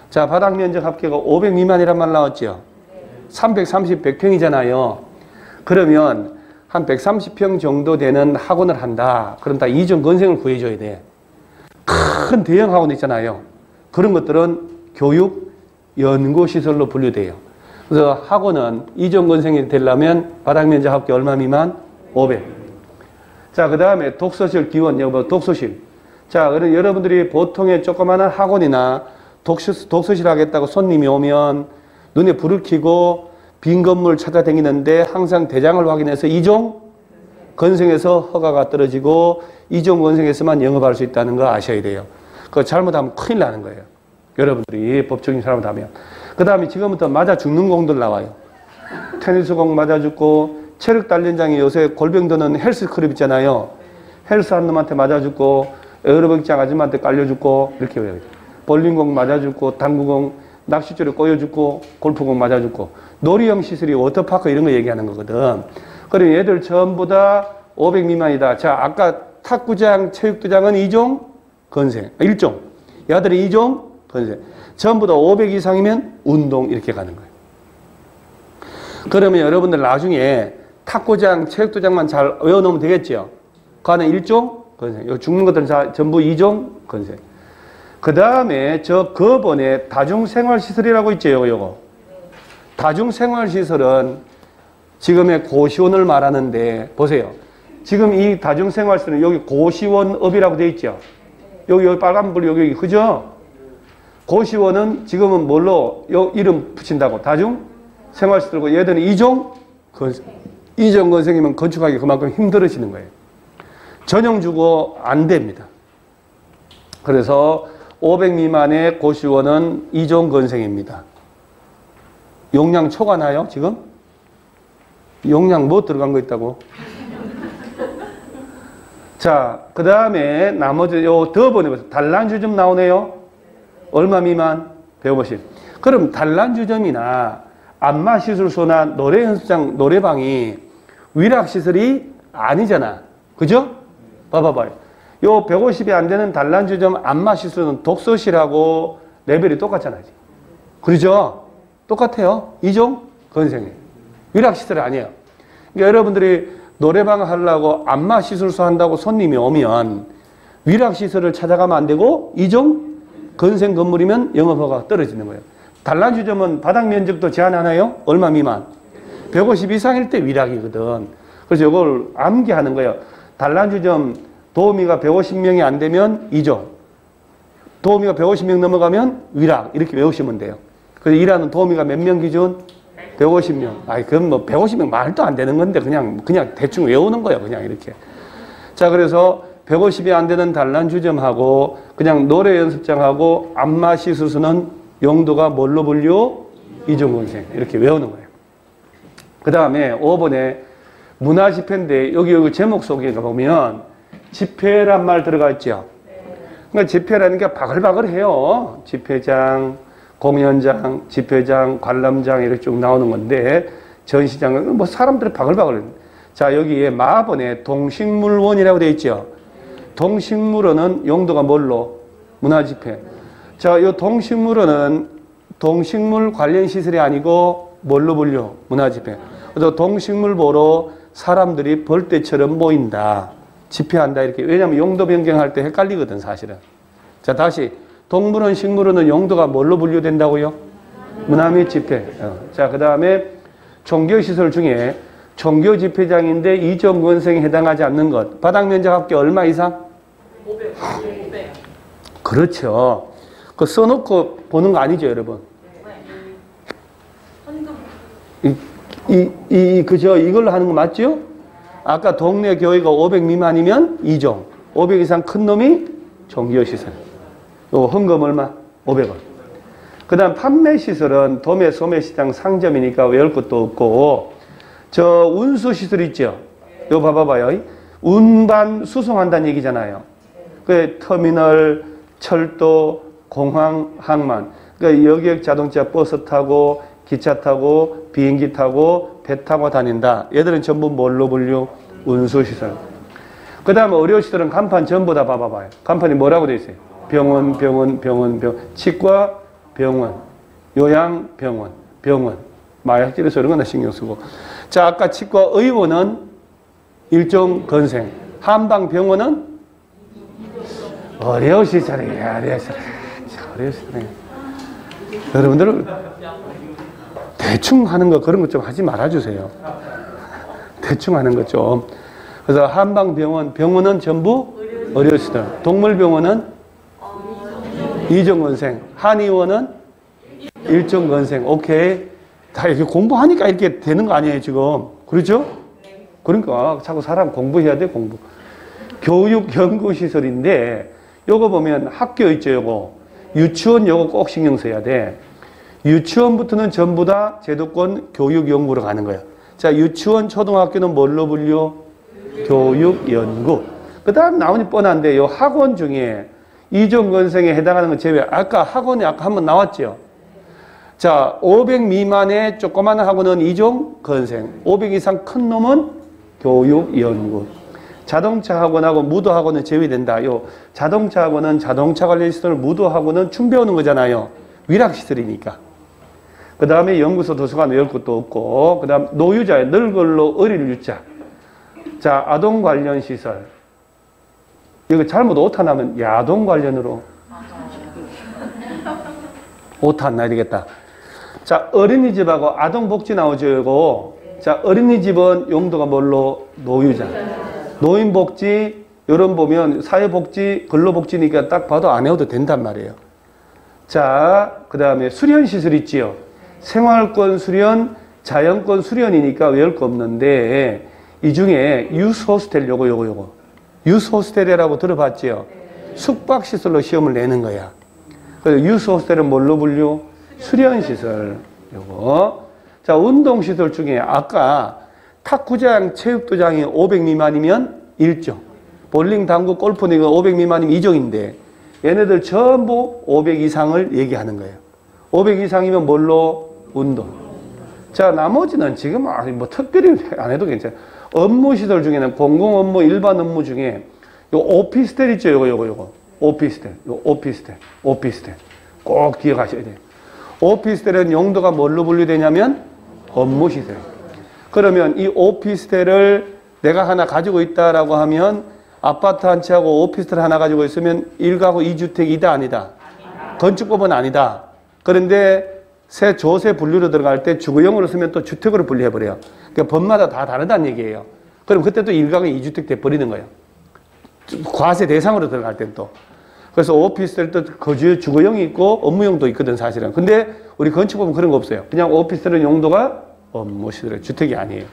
자, 바닥 면적 합계가 500 미만이란 말 나왔죠? 330, 100평이잖아요. 그러면 한 130평 정도 되는 학원을 한다. 그럼 다 이종 건생을 구해줘야 돼. 큰 대형 학원 있잖아요. 그런 것들은 교육, 연구시설로 분류돼요. 그래서 학원은 이종 건생이 되려면 바닥 면적 합계 얼마 미만? 500. 자, 그 다음에 독서실 기원, 독서실. 자, 그럼 여러분들이 보통의 조그마한 학원이나 독서실 하겠다고 손님이 오면 눈에 불을 켜고 빈 건물 찾아다니는데 항상 대장을 확인해서 이종 건생에서 허가가 떨어지고 이종 건생에서만 영업할 수 있다는 거 아셔야 돼요. 그거 잘못하면 큰일 나는 거예요. 여러분들이 법적인 잘못하면. 그 다음에 지금부터 맞아 죽는 공들 나와요. 테니스 공 맞아 죽고, 체력 단련장이 요새 골병 드는 헬스클럽 있잖아요. 헬스 한 놈한테 맞아 죽고, 에어로빅장 아줌마한테 깔려 죽고, 이렇게 해요. 볼링공 맞아 죽고, 당구공, 낚싯줄에 꼬여 죽고, 골프공 맞아 죽고, 놀이형 시설이 워터파크 이런 거 얘기하는 거거든. 그럼 얘들 전부 다 500 미만이다. 자, 아까 탁구장, 체육도장은 2종 건생, 1종. 얘들이 2종 건생. 전부 다 500 이상이면 운동 이렇게 가는 거예요. 그러면 여러분들 나중에 탁구장, 체육도장만 잘 외워놓으면 되겠죠. 그 안에 1종 건생. 요 죽는 것들은 전부 2종 건생. 그 다음에 저 거번에 다중생활시설이라고 있죠. 요거. 다중생활시설은 지금의 고시원을 말하는데 보세요. 지금 이 다중생활시설은 여기 고시원업이라고 되어 있죠. 여기 빨간불 여기 그죠? 고시원은 지금은 뭘로 이름 붙인다고? 다중생활시설고 얘들은 이종 건생. 이종 건생이면 건축하기 그만큼 힘들어지는 거예요. 전용 주거 안 됩니다. 그래서 500 미만의 고시원은 이종 건생입니다. 용량 초과나요 지금? 용량 뭐 들어간 거 있다고? 자, 그 다음에 나머지 요 더 보내보세요. 단란주점 나오네요. 얼마 미만? 150. 그럼 단란주점이나 안마시술소나 노래연습장, 노래방이 위락시설이 아니잖아. 그죠? 봐봐봐요. 요 150이 안 되는 단란주점 안마시술은 독서실하고 레벨이 똑같잖아요. 그러죠? 똑같아요. 이종 건생이에요. 위락시설이 아니에요. 그러니까 여러분들이 노래방 하려고 안마시술소 한다고 손님이 오면 위락시설을 찾아가면 안 되고 이종 건생 건물이면 영업허가가 떨어지는 거예요. 단란주점은 바닥 면적도 제한 하나요? 얼마 미만? 150 이상일 때 위락이거든. 그래서 이걸 암기하는 거예요. 단란주점 도우미가 150명이 안 되면 이종. 도우미가 150명 넘어가면 위락. 이렇게 외우시면 돼요. 그래서 일하는 도우미가 몇 명 기준? 150명. 아이, 그건 뭐 150명 말도 안 되는 건데 그냥 대충 외우는 거예요. 그냥 이렇게. 자, 그래서 150이 안 되는 단란주점하고 그냥 노래 연습장하고 안마시술소는 용도가 뭘로 분류? 이종건생. 이렇게 외우는 거예요. 그 다음에 5번에 문화집회인데 여기 제목 속에 보면 집회란 말 들어가 있죠. 그러니까 집회라는 게 바글바글해요. 집회장, 공연장, 집회장, 관람장 이렇게 쭉 나오는 건데 전시장은 뭐 사람들이 바글바글. 자, 여기에 마번에 동식물원이라고 되어 있죠. 동식물원은 용도가 뭘로? 문화집회. 자, 이 동식물원은 동식물 관련 시설이 아니고 뭘로 불려? 문화집회. 그래서 동식물 보러 사람들이 벌떼처럼 모인다. 집회한다. 이렇게. 왜냐하면 용도 변경할 때 헷갈리거든, 사실은. 자, 다시. 동물원, 식물원은 용도가 뭘로 분류된다고요? 문화 및 집회. 자, 그 다음에 종교시설 중에 종교 집회장인데 이종 건생에 해당하지 않는 것. 바닥 면적 합계 얼마 이상? 500. 그렇죠. 그 써놓고 보는 거 아니죠, 여러분? 그죠? 이걸로 하는 거 맞죠? 아까 동네 교회가 500 미만이면 2종. 500 이상 큰 놈이 종교시설. 요 헌금 얼마? 500원. 그 다음 판매시설은 도매, 소매시장, 상점이니까 외울 것도 없고, 저 운수시설 있죠? 요 봐봐봐요. 운반 수송한다는 얘기잖아요. 그 터미널, 철도, 공항, 항만. 그러니까 여객 자동차 버스 타고, 기차 타고, 비행기 타고, 배 타고 다닌다. 얘들은 전부 뭘로 분류? 운수시설. 그 다음 의료시설은 간판 전부 다 봐봐봐요. 간판이 뭐라고 되어 있어요? 병원, 치과, 병원, 요양병원, 병원. 마약질에서 이런 거나 신경 쓰고. 자, 아까 치과 의원은 일종 건생. 한방병원은 의료시설이에요. 의료시설이에요. 여러분들 대충 하는 거 그런 거 좀 하지 말아주세요. 대충 하는 거 좀. 그래서 한방병원, 병원은 전부 의료시설. 동물병원은 이종건생. 한의원은 일종건생. 오케이. 다 이렇게 공부하니까 이렇게 되는 거 아니에요, 지금. 그렇죠? 그러니까 자꾸 사람 공부해야 돼, 공부. 교육연구시설인데 요거 보면 학교 있죠, 요거. 유치원 요거 꼭 신경 써야 돼. 유치원부터는 전부 다 제도권 교육연구로 가는 거예요. 자, 유치원, 초등학교는 뭘로 불려? 교육연구. 그 다음 나오니 뻔한데 요 학원 중에 이종건생에 해당하는 건 제외. 아까 학원에 아까 한번 나왔죠. 자, 500 미만의 조그마한 학원은 이종건생. 500 이상 큰 놈은 교육연구. 자동차 학원하고 무도 학원은 제외된다. 요 자동차 학원은 자동차 관련 시설, 무도 학원은 춤 배우는 거잖아요. 위락 시설이니까. 그 다음에 연구소, 도서관 외울 것도 없고, 그 다음 노유자, 늙을로 어릴 유자. 자, 아동 관련 시설. 이거 잘못 오타 나면 야동 관련으로 오타 안 나야 되겠다. 자, 어린이집하고 아동복지 나오죠, 이거. 자, 어린이집은 용도가 뭘로? 노유자. 노인복지, 요런 보면 사회복지, 근로복지니까 딱 봐도 안 해도 된단 말이에요. 자, 그 다음에 수련시설 있지요. 생활권 수련, 자연권 수련이니까 외울 거 없는데 이 중에 유스호스텔 요거. 유스호스텔이라고 들어봤지요. 숙박시설로 시험을 내는 거야. 그래서 유스호스텔은 뭘로 불려? 수련시설. 요거. 자, 운동시설 중에 아까 탁구장, 체육도장이 500 미만이면 1종. 볼링, 당구, 골프는 500 미만이면 2종인데 얘네들 전부 500 이상을 얘기하는 거예요. 500 이상이면 뭘로? 운동. 자, 나머지는 지금 뭐 특별히 안 해도 괜찮아요. 업무시설 중에는 공공업무, 일반 업무 중에 요 오피스텔 있죠? 요거. 오피스텔. 오피스텔. 꼭 기억하셔야 돼요. 오피스텔은 용도가 뭘로 분류되냐면 업무시설. 그러면 이 오피스텔을 내가 하나 가지고 있다라고 하면 아파트 한 채하고 오피스텔 하나 가지고 있으면 1가구 2주택이다 아니다? 건축법은 아니다. 그런데 새 조세 분류로 들어갈 때 주거용으로 쓰면 또 주택으로 분류해버려요. 그러니까 법마다 다 다르다는 얘기예요. 그럼 그때 또 1가구 2주택 돼버리는 거예요. 과세 대상으로 들어갈 땐 또. 그래서 오피스텔도 거주 주거용이 있고 업무용도 있거든, 사실은. 근데 우리 건축법은 그런 거 없어요. 그냥 오피스텔은 용도가 업무시설의 주택이 아니에요.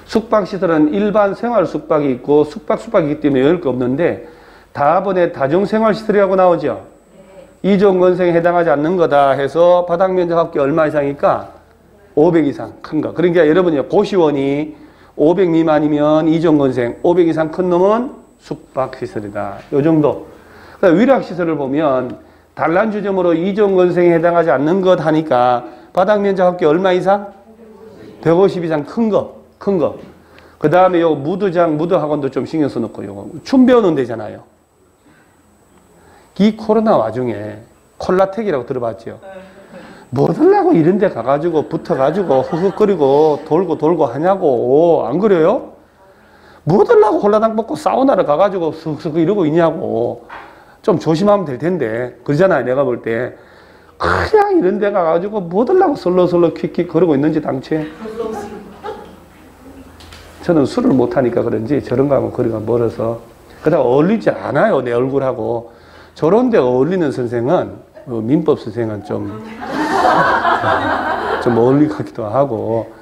숙박시설은 일반 생활 숙박이 있고 숙박이기 때문에 외울 거 없는데 다번에 다중생활시설이라고 나오죠. 이종건생에 해당하지 않는 거다 해서 바닥면적 합계 얼마 이상일까? 500 이상 큰 거. 그러니까 여러분이 고시원이 500 미만이면 이종건생, 500 이상 큰 놈은 숙박시설이다. 요 정도. 위락시설을 보면 단란주점으로 이종건생에 해당하지 않는 것 하니까 바닥면적 합계 얼마 이상? 150 이상 큰 거. 그 다음에 요 무도장, 무도학원도 좀 신경 써놓고 요거 춤 배우는 데잖아요. 이 코로나 와중에 콜라텍이라고 들어봤죠? 뭐들라고 이런 데 가가지고 붙어가지고 허걱거리고 돌고 하냐고. 안 그래요? 뭐들라고 홀라당 먹고 사우나를 가가지고 슥슥 이러고 있냐고. 좀 조심하면 될 텐데. 그러잖아요, 내가 볼 때. 그냥 이런 데 가가지고 뭐들라고 설렁설렁 킥킥 거리고 있는지 당최. 저는 술을 못하니까 그런지 저런 거 하면 거리가 멀어서. 그다음 어울리지 않아요, 내 얼굴하고. 저런 데 어울리는 선생은, 민법 선생은 좀 어울리기도 하고.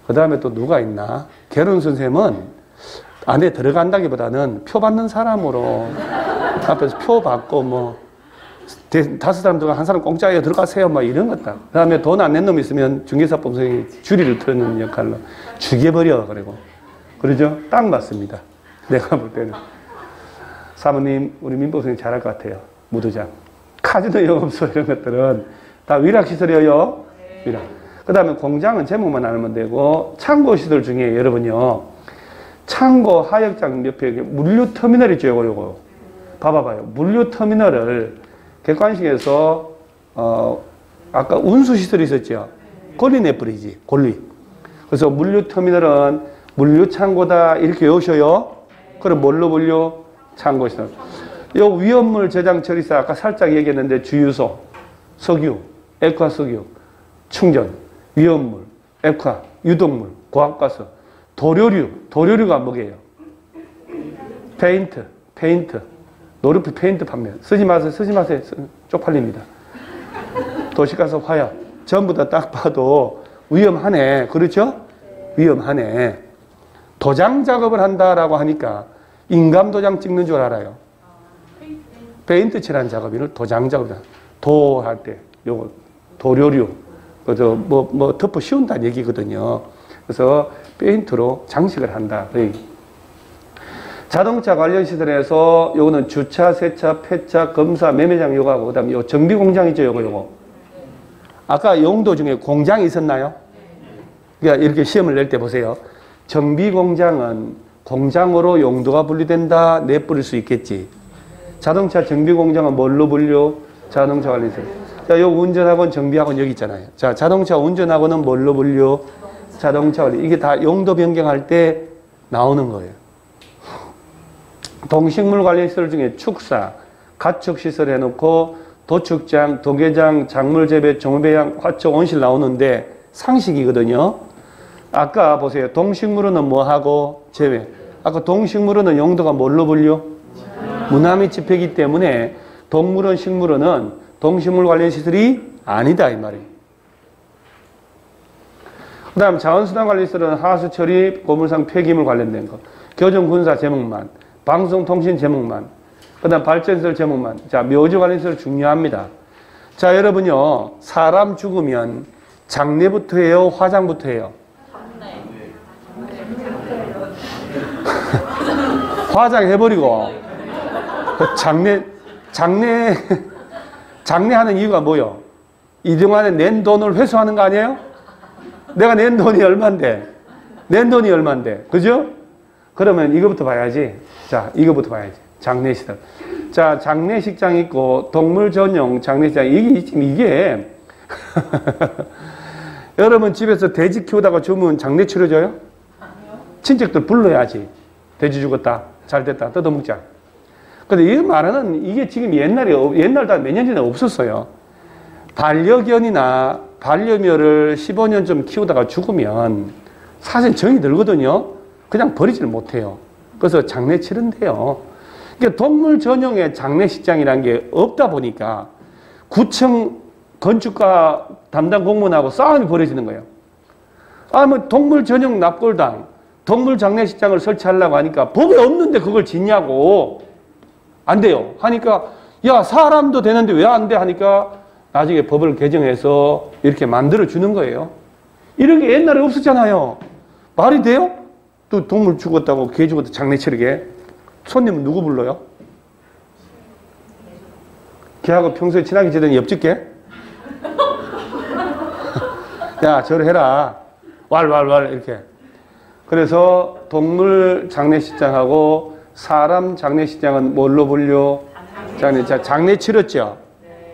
그 다음에 또 누가 있나? 개론 선생은 안에 들어간다기보다는 표 받는 사람으로 앞에서 표 받고 뭐, 5사람 들어가 한 사람 공짜에 들어가세요. 막 이런 것 같다. 그 다음에 돈 안 낸 놈 있으면 중개사법 선생이 주리를 틀는 역할로 죽여버려. 그러죠? 딱 맞습니다. 내가 볼 때는. 사모님, 우리 민법 선생님 잘할 것 같아요. 무도장. 카지노 영업소 이런 것들은 다 위락시설이에요. 위락. 그 다음에 공장은 제목만 알면 되고, 창고시설 중에 여러분요, 창고 하역장 옆에 물류터미널 있죠, 요거. 봐봐요. 물류터미널을 객관식에서, 아까 운수시설이 있었죠. 권리 내버리지, 권리. 그래서 물류터미널은 물류창고다, 이렇게 외우셔요. 그럼 뭘로 불려? 창고시설. 요 위험물 저장 처리사 아까 살짝 얘기했는데 주유소, 석유, 액화석유, 충전, 위험물, 액화, 유독물, 고압가스, 도료류가 뭐게요? 페인트, 노르프 페인트 판매. 쓰지 마세요. 쓰지 마세요. 쪽팔립니다. 도시가스 화약. 전부 다 딱 봐도 위험하네. 그렇죠? 위험하네. 도장 작업을 한다라고 하니까 인감 도장 찍는 줄 알아요. 페인트 칠한 작업인을 도장 작업이다. 도 할 때 요거 도료류. 그래서 뭐 덮어 씌운다는 얘기거든요. 그래서 페인트로 장식을 한다. 그 얘기. 자동차 관련 시설에서 요거는 주차, 세차, 폐차, 검사, 매매장 요거하고 그다음에 요 정비 공장이죠. 요거. 아까 용도 중에 공장이 있었나요? 그러니까 이렇게 시험을 낼 때 보세요. 정비 공장은 공장으로 용도가 분리된다. 내뿌릴 수 있겠지. 자동차 정비 공장은 뭘로 분류? 자동차 관련 시설. 자, 요 운전학원, 정비학원 여기 있잖아요. 자, 자동차 운전학원은 뭘로 분류? 자동차 관련. 이게 다 용도 변경할 때 나오는 거예요. 동식물 관련 시설 중에 축사, 가축 시설 해놓고 도축장, 도계장, 작물 재배, 종배양, 화초, 온실 나오는데 상식이거든요. 아까 보세요. 동식물은 뭐하고 재배. 아까 동식물은 용도가 뭘로 분류? 문화 및 집회이기 때문에 동물원, 식물원은 동식물 관련 시설이 아니다 이 말이에요. 그 다음 자원수단 관련 시설은 하수 처리, 고물상 폐기물 관련된 거. 교정 군사 제목만, 방송통신 제목만, 그 다음 발전시설 제목만. 자, 묘지 관련 시설 중요합니다. 자, 여러분요. 사람 죽으면 장례부터 해요? 화장부터 해요? 화장해버리고 장례하는 이유가 뭐요? 이동안에 낸 돈을 회수하는 거 아니에요? 내가 낸 돈이 얼만데? 낸 돈이 얼만데? 그죠? 그러면 이거부터 봐야지. 자, 이거부터 봐야지. 장례시설. 자, 장례식장 있고 동물 전용 장례식장. 이게 여러분 집에서 돼지 키우다가 죽으면 장례 치러줘요? 친척들 불러야지. 돼지 죽었다. 잘 됐다. 뜯어먹자. 근데 이 말은 이게 지금 옛날도 몇 년 전에 없었어요. 반려견이나 반려묘를 15년쯤 키우다가 죽으면 사실 정이 들거든요. 그냥 버리지를 못해요. 그래서 장례 치른대요. 그러니까 동물 전용의 장례식장이라는 게 없다 보니까 구청 건축가 담당 공무원하고 싸움이 벌어지는 거예요. 아, 뭐 동물 전용 납골당, 동물 장례식장을 설치하려고 하니까 법이 없는데 그걸 짓냐고. 안 돼요. 하니까 야, 사람도 되는데 왜 안 돼? 하니까 나중에 법을 개정해서 이렇게 만들어 주는 거예요. 이런 게 옛날에 없었잖아요. 말이 돼요? 또 동물 죽었다고 개 죽었다고 장례 치르게. 손님은 누구 불러요? 걔하고 평소에 친하게 지내는 옆집 개? 야, 저를 해라. 왈왈왈 이렇게. 그래서 동물 장례식장하고 사람 장례식장은 뭘로 분류? 장례 치렀죠.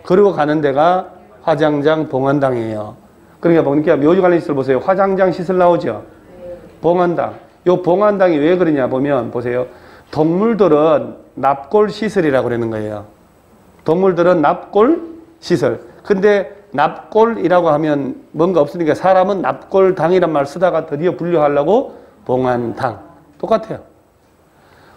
그리고 가는 데가 화장장, 봉안당이에요. 그러니까 보니까 묘지 관련 시설 보세요. 화장장 시설 나오죠. 봉안당. 요 봉안당이 왜 그러냐 보면 보세요. 동물들은 납골 시설이라고 그러는 거예요. 동물들은 납골 시설. 근데 납골이라고 하면 뭔가 없으니까 사람은 납골당이란 말 쓰다가 드디어 분류하려고 봉안당. 똑같아요.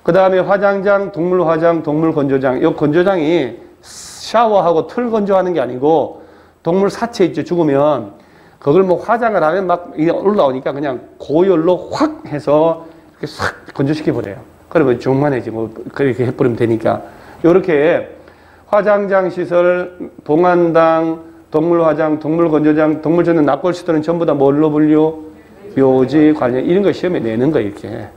그 다음에 화장장, 동물화장, 동물건조장. 이 건조장이 샤워하고 털 건조하는 게 아니고 동물 사체 있죠. 죽으면 그걸 뭐 화장을 하면 막 올라오니까 그냥 고열로 확 해서 이렇게 싹 건조시켜버려요. 그러면 중만해지 뭐 그렇게 해버리면 되니까. 이렇게 화장장 시설, 봉안당, 동물화장, 동물건조장, 동물전용 납골시설은 전부 다 뭘로 분류? 묘지 관련 이런 거 시험에 내는 거 이렇게.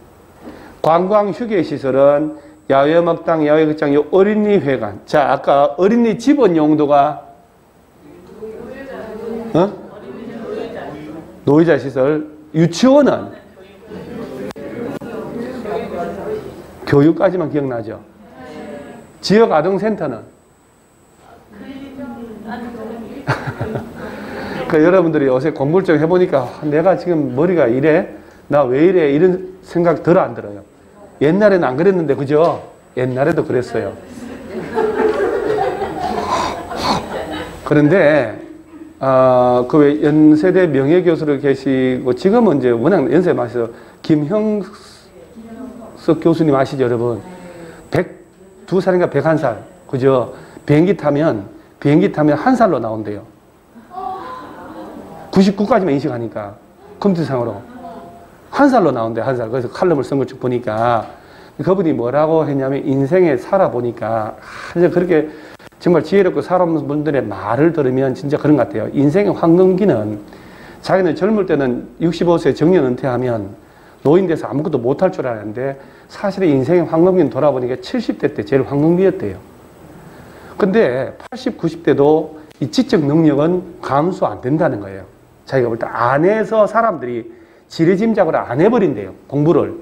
관광휴게시설은 야외음악당, 야외극장, 어린이회관. 자, 아까 어린이 집은 용도가 노이자 시설. 유치원은 교육까지만 기억나죠. 지역아동센터는 그 여러분들이 요새 공부를 좀 해보니까 내가 지금 머리가 이래? 나 왜 이래? 이런 생각 덜 안 들어요. 옛날에는 안 그랬는데 그죠? 옛날에도 그랬어요. 그런데 그 왜 연세대 명예교수로 계시고 지금은 이제 워낙 연세 마셔서 김형석 교수님 아시죠 여러분? 102살인가 101살. 그죠? 비행기 타면 1살로 나온대요. 99까지만 인식하니까. 컴퓨터상으로. 1살로 나온대, 1살. 그래서 칼럼을 쓴 걸 쭉 보니까 그분이 뭐라고 했냐면 인생에 살아보니까 그렇게 정말 지혜롭고 살아온 분들의 말을 들으면 진짜 그런 것 같아요. 인생의 황금기는 자기는 젊을 때는 65세 정년 은퇴하면 노인 돼서 아무것도 못할 줄 알았는데 사실은 인생의 황금기는 돌아보니까 70대 때 제일 황금기였대요. 근데 80, 90대도 이 지적 능력은 감소 안 된다는 거예요. 자기가 볼 때 안에서 사람들이 지레짐작을 안 해버린대요. 공부를.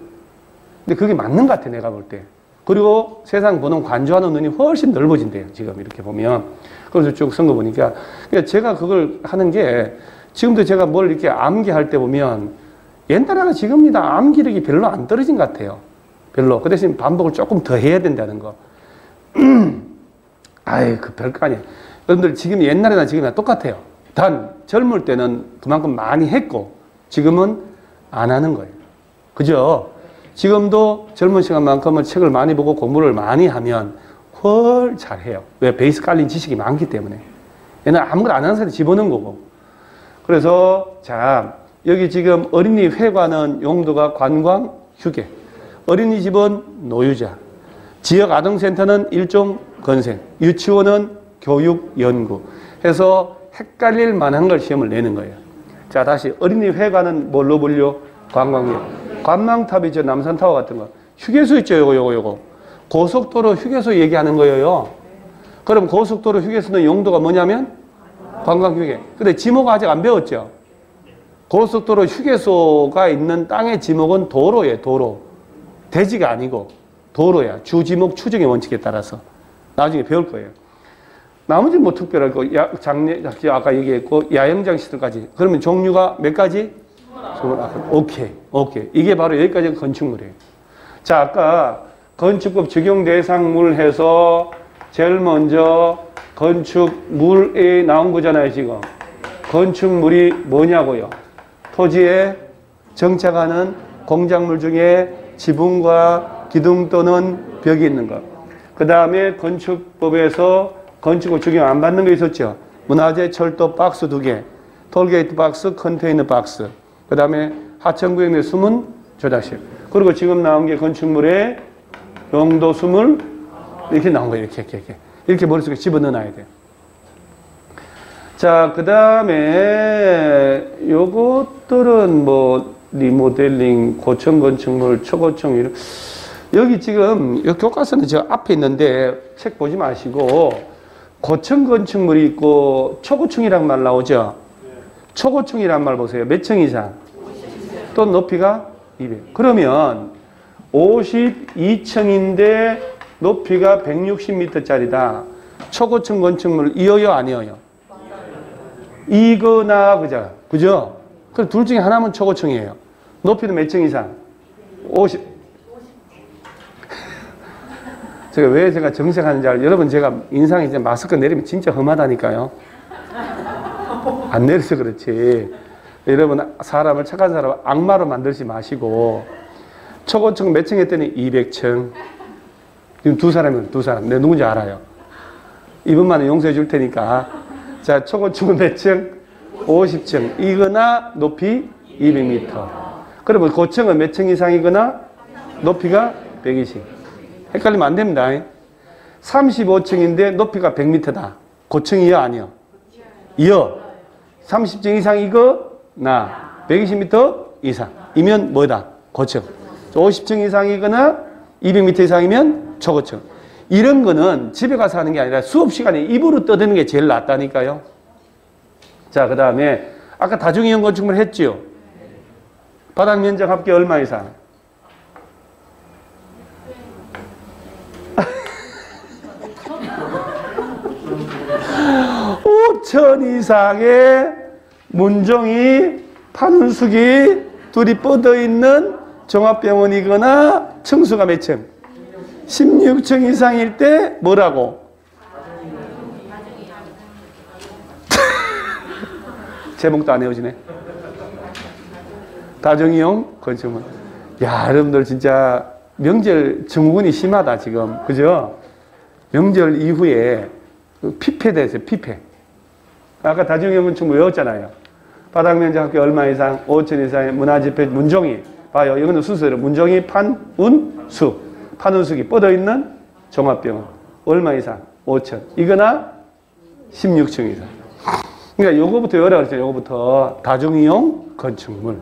근데 그게 맞는 것 같아, 내가 볼 때. 그리고 세상 보는 관조하는 눈이 훨씬 넓어진대요. 지금 이렇게 보면. 그래서 쭉 쓴 거 보니까. 그러니까 제가 그걸 하는 게 지금도 제가 뭘 이렇게 암기할 때 보면 옛날하고 지금이다 암기력이 별로 안 떨어진 것 같아요. 별로. 그 대신 반복을 조금 더 해야 된다는 거. 아이, 그 별거 아니에요. 여러분들 지금 옛날이나 지금이나 똑같아요. 단 젊을 때는 그만큼 많이 했고 지금은 안 하는 거예요. 그죠? 지금도 젊은 시간만큼은 책을 많이 보고 공부를 많이 하면 훨 잘해요. 왜? 베이스 깔린 지식이 많기 때문에. 옛날 아무것도 안 하는 사람이 집어넣은 거고. 그래서 자, 여기 지금 어린이 회관은 용도가 관광, 휴게. 어린이집은 노유자. 지역아동센터는 일종 건생. 유치원은 교육, 연구. 해서 헷갈릴 만한 걸 시험을 내는 거예요. 자, 다시 어린이 회관은 뭘로 불려? 관광역. 관망탑이죠. 남산타워 같은 거. 휴게소 있죠. 요거. 고속도로 휴게소 얘기하는 거예요. 그럼 고속도로 휴게소는 용도가 뭐냐면 관광휴게. 근데 지목 아직 안 배웠죠. 고속도로 휴게소가 있는 땅의 지목은 도로예요. 도로. 대지가 아니고 도로야. 주지목 추정의 원칙에 따라서. 나중에 배울 거예요. 나머지 뭐 특별할 거, 장례, 아까 얘기했고, 야영장 시설까지. 그러면 종류가 몇 가지? 오케이. 이게 바로 여기까지가 건축물이에요. 자, 아까 건축법 적용 대상물 해서 제일 먼저 건축물에 나온 거잖아요, 지금. 건축물이 뭐냐고요? 토지에 정착하는 공작물 중에 지붕과 기둥 또는 벽이 있는 것. 그 다음에 건축법에서 건축을 적용 안 받는 거 있었죠. 문화재 철도 박스 2개, 톨게이트 박스, 컨테이너 박스. 그 다음에 하천구역 내 숨은 조작실. 그리고 지금 나온 게 건축물의 용도 숨을 이렇게 나온 거예요. 이렇게 머릿속에 집어넣어놔야 돼요. 자, 그 다음에 요것들은 뭐 리모델링, 고층 건축물, 초고층 이런. 여기 지금 이 교과서는 저 앞에 있는데 책 보지 마시고 고층 건축물이 있고 초고층이란 말 나오죠. 초고층이란 말 보세요. 몇 층 이상? 또 높이가 200. 그러면 52층인데 높이가 160m짜리다. 초고층 건축물 이어요, 아니어요? 이거나 그죠? 그럼 둘 중에 하나면 초고층이에요. 높이는 몇 층 이상? 50. 제가 왜 제가 정색하는지 알아요? 여러분, 제가 인상이 이제 마스크 내리면 진짜 험하다니까요. 안 내려서 그렇지. 여러분, 사람을 착한 사람 악마로 만들지 마시고 초고층 몇 층 했더니 200층. 지금 두 사람. 내가 누군지 알아요. 이분만은 용서해 줄 테니까. 자, 초고층은 몇 층? 50층. 이거나 높이 200m. 그러면 고층은 몇 층 이상이거나 높이가 120. 헷갈리면 안 됩니다. 35층인데 높이가 100m다. 고층이요, 아니요? 이요. 30층 이상 이거나 120m 이상. 이면 뭐다? 고층. 50층 이상이거나 200m 이상이면 초고층. 이런 거는 집에 가서 하는 게 아니라 수업 시간에 입으로 떠드는 게 제일 낫다니까요. 자, 그 다음에 아까 다중이용 건축물 했죠? 바닥 면적 합계 얼마 이상? 5천 이상의 문종이 판운숙이 둘이 뻗어 있는 종합병원이거나 층수가 몇 층? 16층 이상일 때 뭐라고? 제목도 안 외워지네. 다중이용 건축물. 야, 여러분들 진짜 명절 증후군이 심하다 지금. 그죠? 명절 이후에 그 피폐 됐어요. 피폐. 아까 다중이용 건축물 외웠잖아요. 바닥 면적 합계 얼마 이상, 5천 이상의 문화집회 문종이. 봐요. 이거는 순서대로 문종이 판운수. 판운수기 뻗어있는 종합병원. 얼마 이상? 5천. 이거나 16층 이상. 그러니까 요거부터 외우라고 했죠. 요거부터 다중이용 건축물.